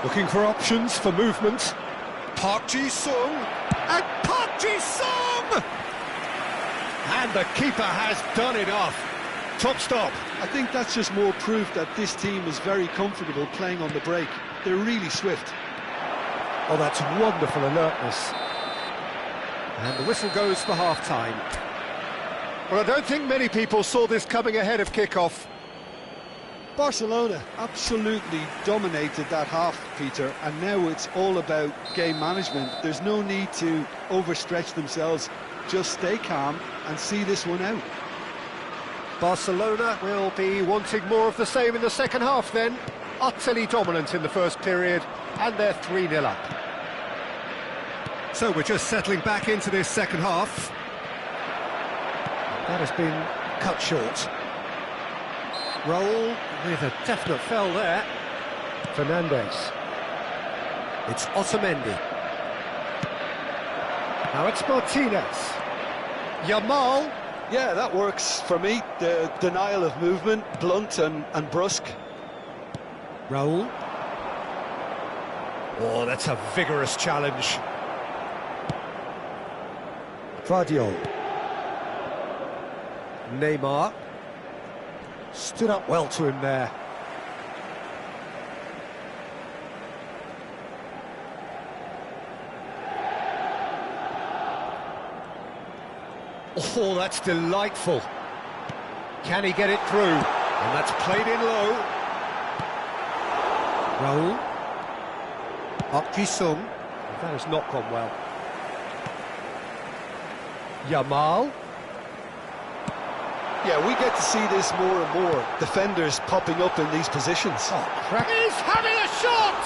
Looking for options for movement. Park Ji-sung, and Park Ji-sung! And the keeper has done enough. Top stop. I think that's just more proof that this team is very comfortable playing on the break. They're really swift. Oh, that's wonderful alertness. And the whistle goes for half-time. Well, I don't think many people saw this coming ahead of kick-off. Barcelona absolutely dominated that half, Peter, and now it's all about game management. There's no need to overstretch themselves. Just stay calm and see this one out. Barcelona will be wanting more of the same in the second half then. Utterly dominant in the first period, and they're 3-0 up. So we're just settling back into this second half. That has been cut short. Raul with a definite foul there. Fernandez. It's Otamendi. Now it's Martinez. Yamal. Yeah, that works for me. The denial of movement, blunt and brusque. Raul. Oh, that's a vigorous challenge. Guardiola. Neymar. Stood up well to him there. Oh, that's delightful. Can he get it through? And that's played in low. Raul. Park Ji-sung. That has not gone well. Yamal. Yeah, we get to see this more and more. Defenders popping up in these positions. Oh, crack. He's having a shot!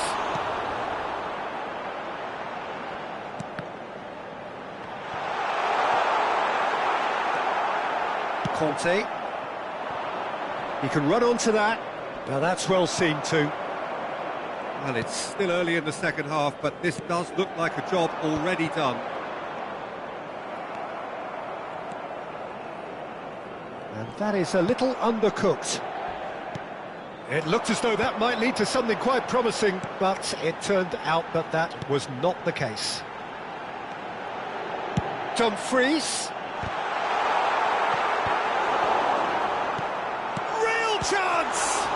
Conte. He can run onto that. Now that's well seen too. Well, it's still early in the second half, but this does look like a job already done. And that is a little undercooked. It looked as though that might lead to something quite promising, but it turned out that that was not the case. Dumfries. Real chance!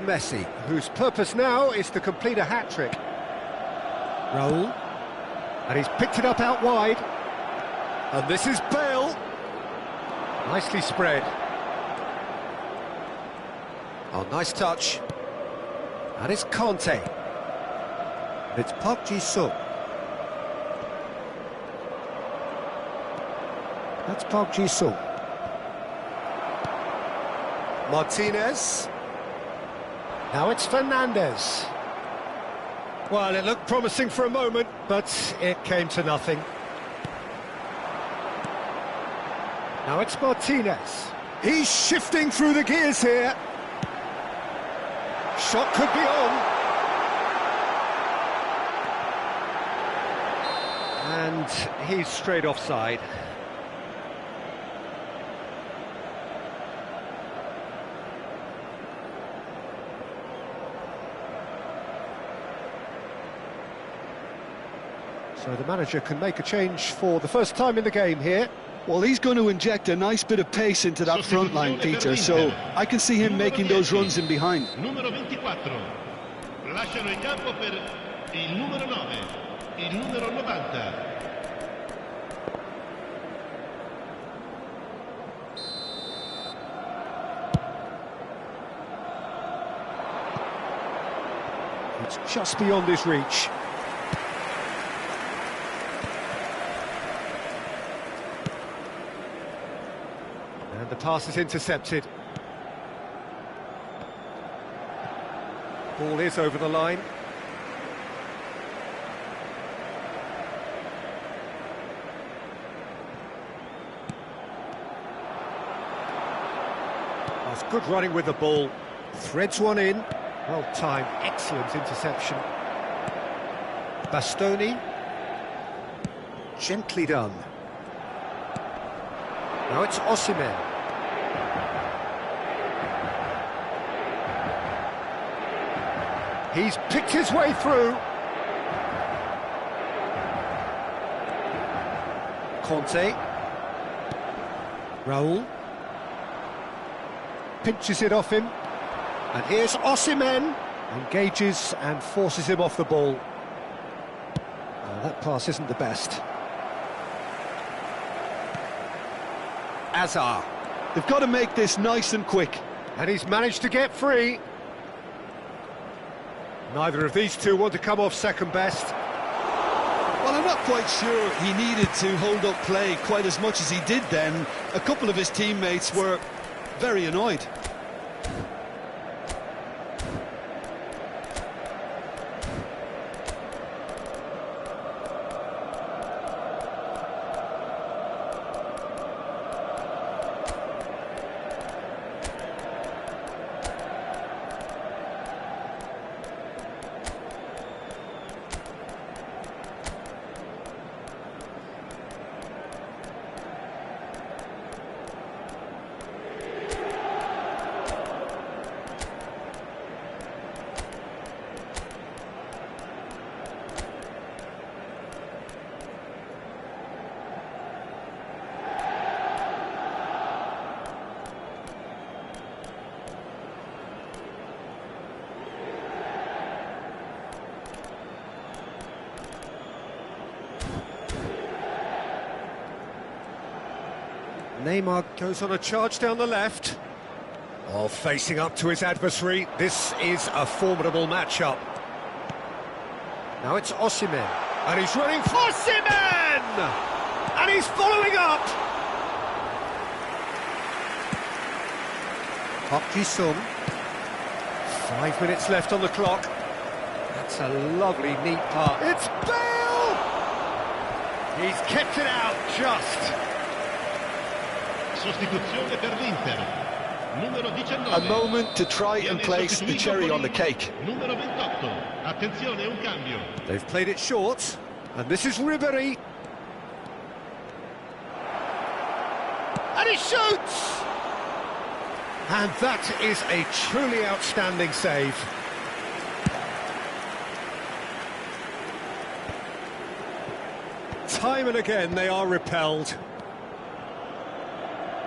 Messi, whose purpose now is to complete a hat-trick. Raul. And he's picked it up out wide. And this is Bale. Nicely spread. Oh, nice touch. And it's Conte. It's Park Ji-sung. That's Park Ji-sung. Martinez. Now it's Fernandez. Well, it looked promising for a moment, but it came to nothing. Now it's Martinez. He's shifting through the gears here. Shot could be on. And he's straight offside. So the manager can make a change for the first time in the game here. Well, he's going to inject a nice bit of pace into that front line, Peter, so I can see him making those runs in behind. Numero 24. Lasciano il campo per il numero 9, il numero 90. It's just beyond his reach. And the pass is intercepted. Ball is over the line. That's good running with the ball. Threads one in. Well timed, excellent interception. Bastoni. Gently done. Now it's Osimhen. He's picked his way through. Conte. Raul. Pinches it off him. And here's Osimhen. Engages and forces him off the ball. That pass isn't the best. Azar. They've got to make this nice and quick. And he's managed to get free. Neither of these two want to come off second best. Well, I'm not quite sure he needed to hold up play quite as much as he did then. A couple of his teammates were very annoyed. Neymar goes on a charge down the left. Oh, facing up to his adversary. This is a formidable matchup. Now it's Osimhen. And he's running for Osimhen! And he's following up! Park Ji-sung. 5 minutes left on the clock. That's a lovely, neat pass. It's Bale! He's kept it out just. Sostituzione per l'Inter. Numero 19. A moment to try and place the cherry on the cake. Numero 28. Attenzione, un cambio. They've played it short. And this is Ribery. And he shoots! And that is a truly outstanding save. Time and again they are repelled.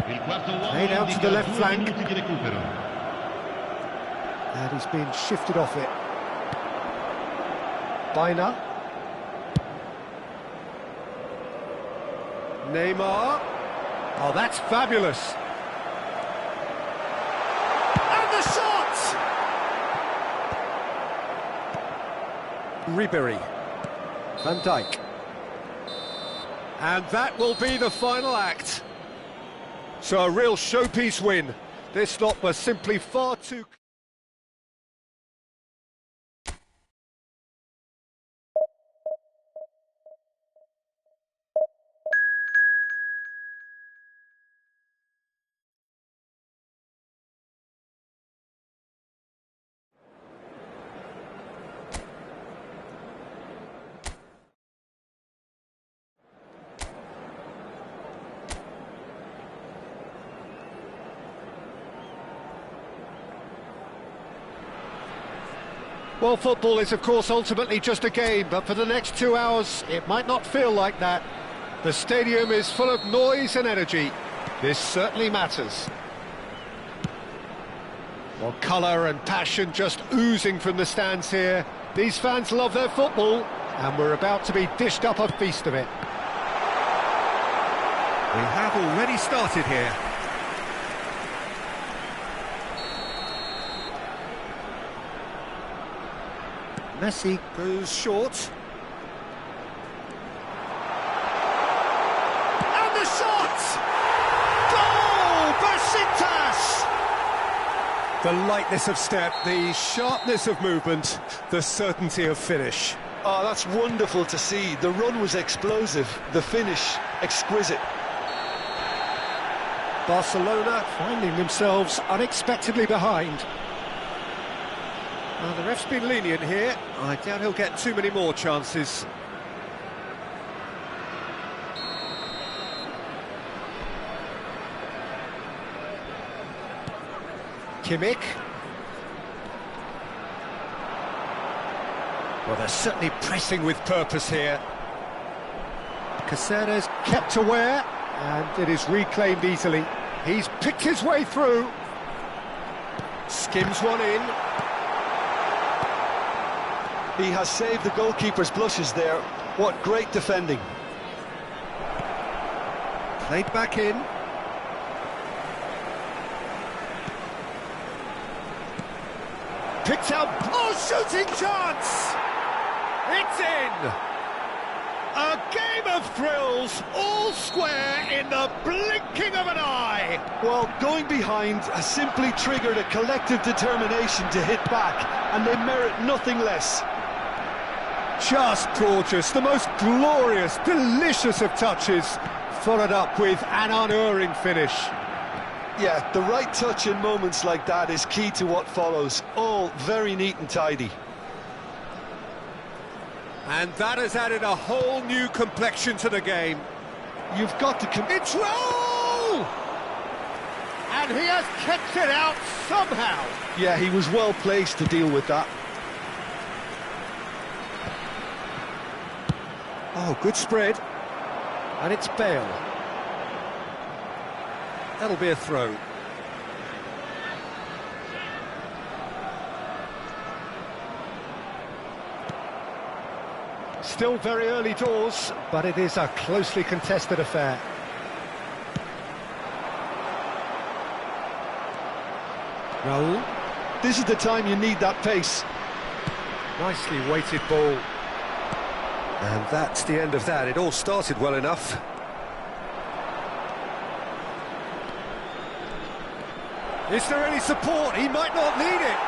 Played out to the left flank. And he's been shifted off it. Baina. Neymar. Oh, that's fabulous. And the shot! Ribery. Van Dijk. And that will be the final act. So a real showpiece win. This lot was simply far too... Well, football is, of course, ultimately just a game, but for the next 2 hours, it might not feel like that. The stadium is full of noise and energy. This certainly matters. Well, colour and passion just oozing from the stands here. These fans love their football, and we're about to be dished up a feast of it. We have already started here. Messi goes short. And the shot! Goal! Besiktas! The lightness of step, the sharpness of movement, the certainty of finish. Oh, that's wonderful to see. The run was explosive, the finish exquisite. Barcelona finding themselves unexpectedly behind. Well, the ref's been lenient here. I doubt he'll get too many more chances. Kimmich. Well, they're certainly pressing with purpose here. Caceres kept aware, and it is reclaimed easily. He's picked his way through. Skims one in. He has saved the goalkeeper's blushes there. What great defending. Played back in. Picked out. Oh, shooting chance! It's in! A game of thrills, all square in the blinking of an eye! Well, going behind has simply triggered a collective determination to hit back, and they merit nothing less. Just gorgeous, the most glorious, delicious of touches, followed up with an unerring finish. Yeah, the right touch in moments like that is key to what follows. All very neat and tidy. And that has added a whole new complexion to the game. You've got to It's roll! And he has kept it out somehow. Yeah, he was well placed to deal with that. Oh, good spread. And it's Bale. That'll be a throw. Still very early doors, but it is a closely contested affair. Raul. This is the time you need that pace. Nicely weighted ball. And that's the end of that. It all started well enough. Is there any support? He might not need it.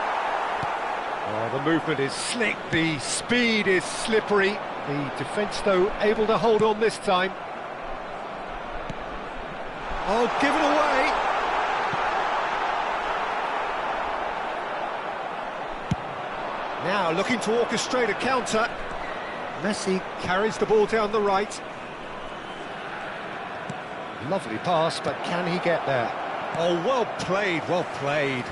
Oh, the movement is slick, the speed is slippery. The defence, though, able to hold on this time. Oh, given away. Now looking to orchestrate a counter. Messi carries the ball down the right. Lovely pass, but can he get there? Oh, well played, well played.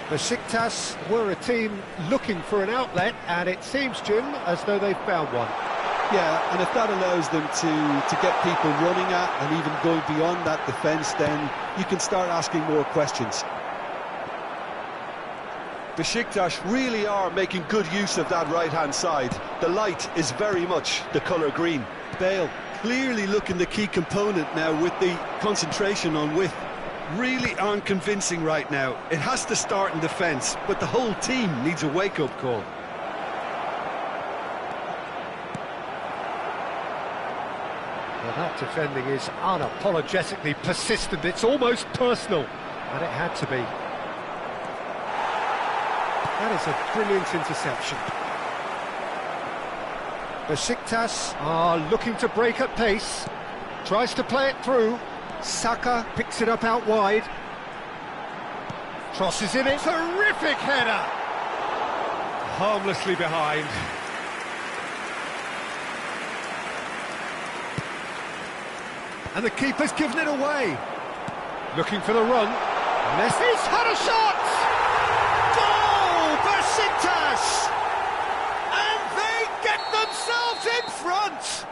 Besiktas were a team looking for an outlet, and it seems, Jim, as though they've found one. Yeah, and if that allows them to get people running at and even going beyond that defence, then you can start asking more questions. Besiktas really are making good use of that right-hand side. The light is very much the colour green. Bale clearly looking the key component now with the concentration on width. Really aren't convincing right now. It has to start in defence, but the whole team needs a wake-up call. Well, that defending is unapologetically persistent. It's almost personal, and it had to be. That is a brilliant interception. Besiktas are looking to break at pace. Tries to play it through. Saka picks it up out wide. Crosses in it. Terrific header! Harmlessly behind. And the keeper's given it away. Looking for the run. Messi's had a shot! Goal! Besiktas! And they get themselves in front!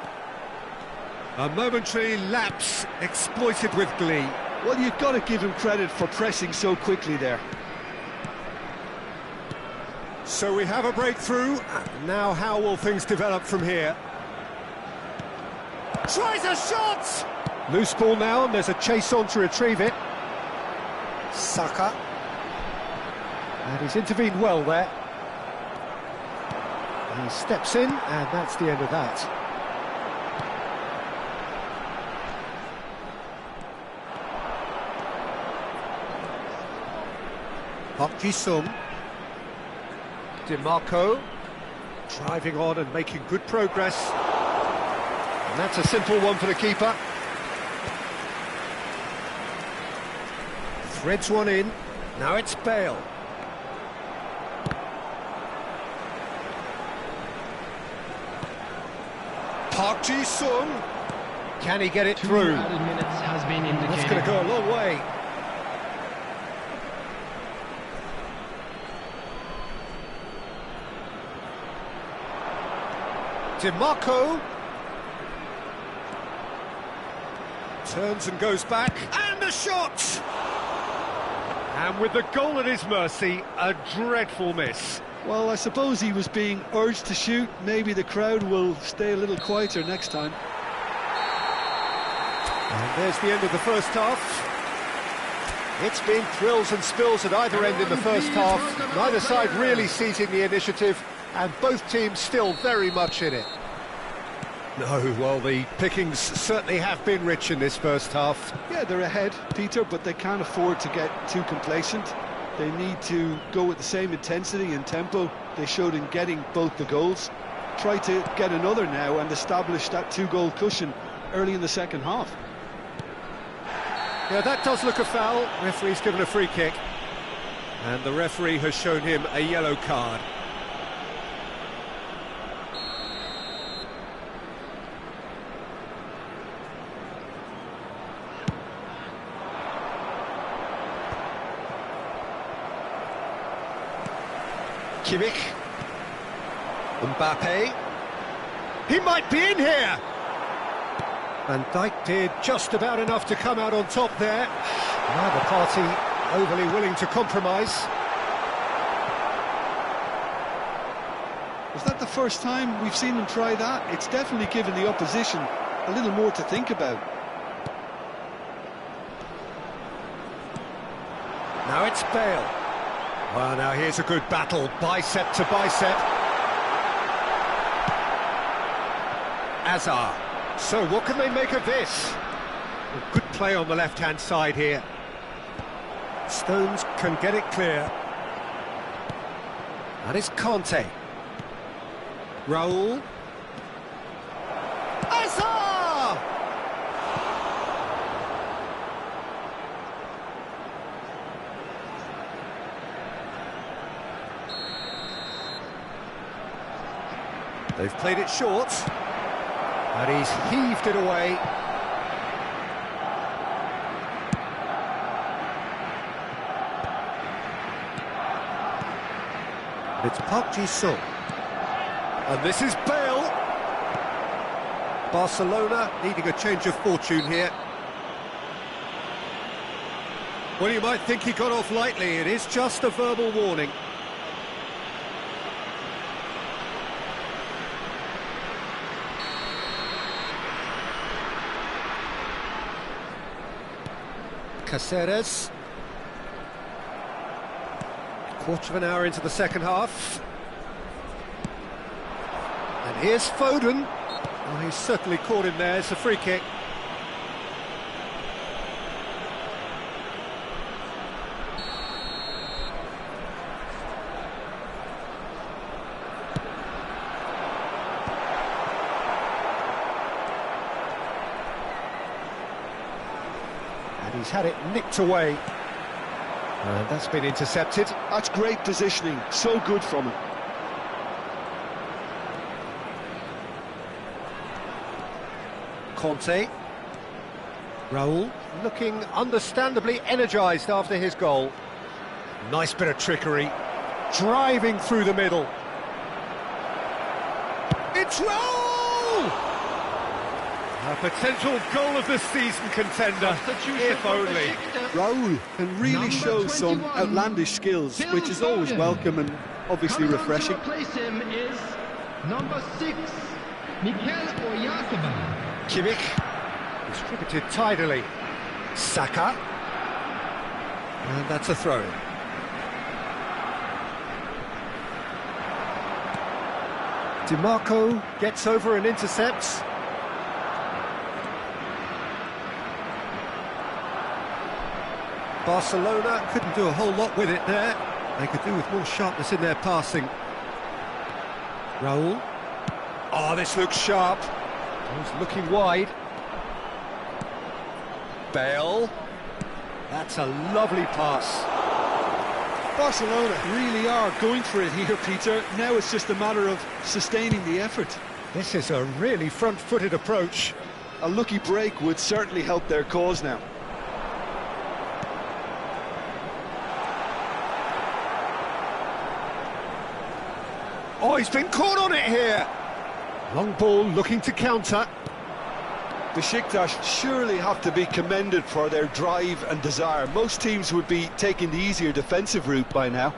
A momentary lapse exploited with glee. Well, you've got to give him credit for pressing so quickly there. So we have a breakthrough. Now how will things develop from here? Tries a shot! Loose ball now, and there's a chase on to retrieve it. Saka. And he's intervened well there. He steps in, and that's the end of that. Park Ji-sung. DiMarco driving on and making good progress. And that's a simple one for the keeper. Threads one in. Now it's Bale. Park Ji-sung. Can he get it through? Added minutes has been indicated. That's going to go a long way. DiMarco turns and goes back, and the shot! And with the goal at his mercy, a dreadful miss. Well, I suppose he was being urged to shoot. Maybe the crowd will stay a little quieter next time. And there's the end of the first half. It's been thrills and spills at either end in the first half. Neither side really seizing the initiative, and both teams still very much in it. No, well, the pickings certainly have been rich in this first half. Yeah, they're ahead, Peter, but they can't afford to get too complacent. They need to go with the same intensity and tempo they showed in getting both the goals. Try to get another now and establish that two-goal cushion early in the second half. Yeah, that does look a foul. Referee's given a free kick. And the referee has shown him a yellow card. Kimmich. Mbappe. He might be in here! Van Dijk did just about enough to come out on top there. Neither party overly willing to compromise. Was that the first time we've seen them try that? It's definitely given the opposition a little more to think about. Now it's Bale. Well, now here's a good battle, bicep to bicep. Azar. So what can they make of this? Well, good play on the left-hand side here. Stones can get it clear. That is Conte. Raul. Azar! They've played it short. And he's heaved it away. It's Park Ji-sung. And this is Bale. Barcelona needing a change of fortune here. Well, you might think he got off lightly. It is just a verbal warning. Caceres. Quarter of an hour into the second half. And here's Foden. Oh, he's certainly caught him there. It's a free kick. And he's had it nicked away. And that's been intercepted. That's great positioning, so good from him. Conte. Raul looking understandably energised after his goal. Nice bit of trickery. Driving through the middle. It's Raul! A potential goal of the season contender, if only. Raul can really show some outlandish skills, which is always welcome and obviously refreshing. Replace him is number 6, Mikel Oyarzabal. Kimmich distributed tidily. Saka. And that's a throw. DiMarco gets over and intercepts. Barcelona couldn't do a whole lot with it there. They could do with more sharpness in their passing. Raul. Oh, this looks sharp. He's looking wide. Bale. That's a lovely pass. Barcelona really are going for it here, Peter. Now it's just a matter of sustaining the effort. This is a really front-footed approach. A lucky break would certainly help their cause now. Oh, he's been caught on it here. Long ball looking to counter. Besiktas surely have to be commended for their drive and desire. Most teams would be taking the easier defensive route by now.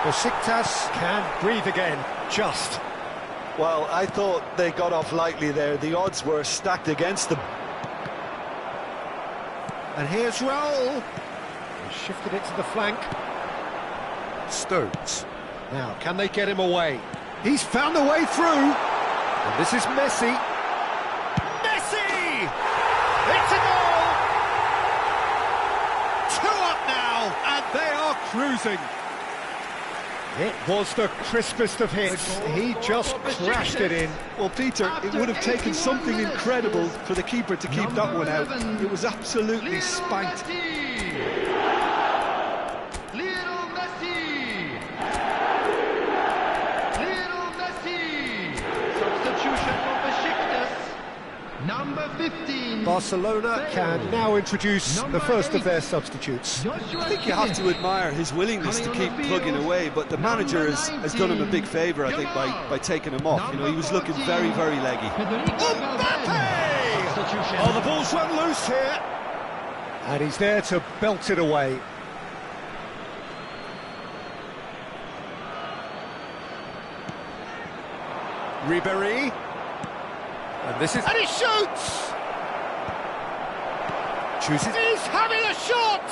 Besiktas can breathe again, just. Well, I thought they got off lightly there. The odds were stacked against them. And here's Raul. He shifted it to the flank. Stones. Now, can they get him away? He's found a way through. And this is Messi. Messi! It's a goal! 2 up now, and they are cruising. It was the crispest of hits. He just crashed it in. Well, Peter, it would have taken something incredible for the keeper to keep that one out. It was absolutely spanked. Number 15. Barcelona can now introduce the first of their substitutes. I think you have to admire his willingness to keep plugging away, but the manager has done him a big favour, I think, by taking him off. You know, he was looking very, very leggy. Oh, the ball's run loose here. And he's there to belt it away. Ribéry. And this is... And he shoots! Chooses. He's having a shot!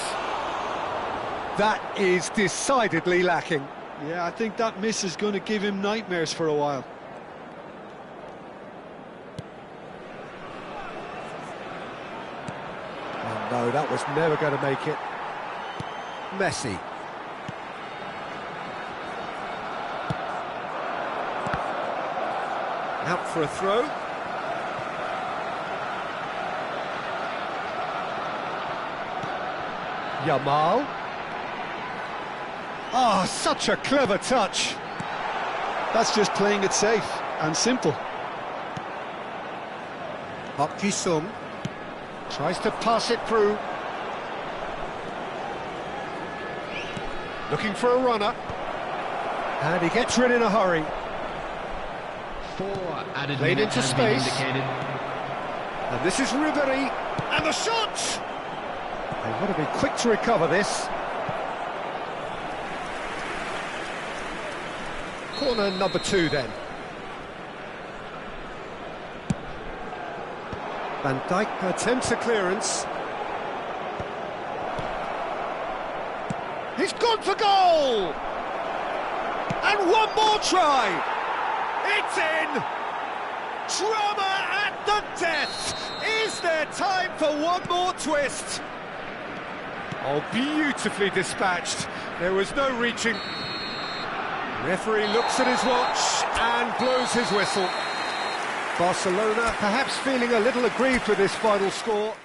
That is decidedly lacking. Yeah, I think that miss is going to give him nightmares for a while. Oh no, that was never going to make it. Messi. Out for a throw. Yamal. Oh, such a clever touch. That's just playing it safe and simple. Park Ji-sung. Tries to pass it through. Looking for a runner. And he gets rid in a hurry. 4 added Played minutes into has been space. indicated. And this is Ribery. And the shot! They want to be quick to recover this. Corner number 2 then. Van Dijk Attempts a clearance. He's gone for goal! And one more try! It's in! Drama at the death! Is there time for one more twist? Oh, beautifully dispatched. There was no reaching. Referee looks at his watch and blows his whistle. Barcelona perhaps feeling a little aggrieved with this final score.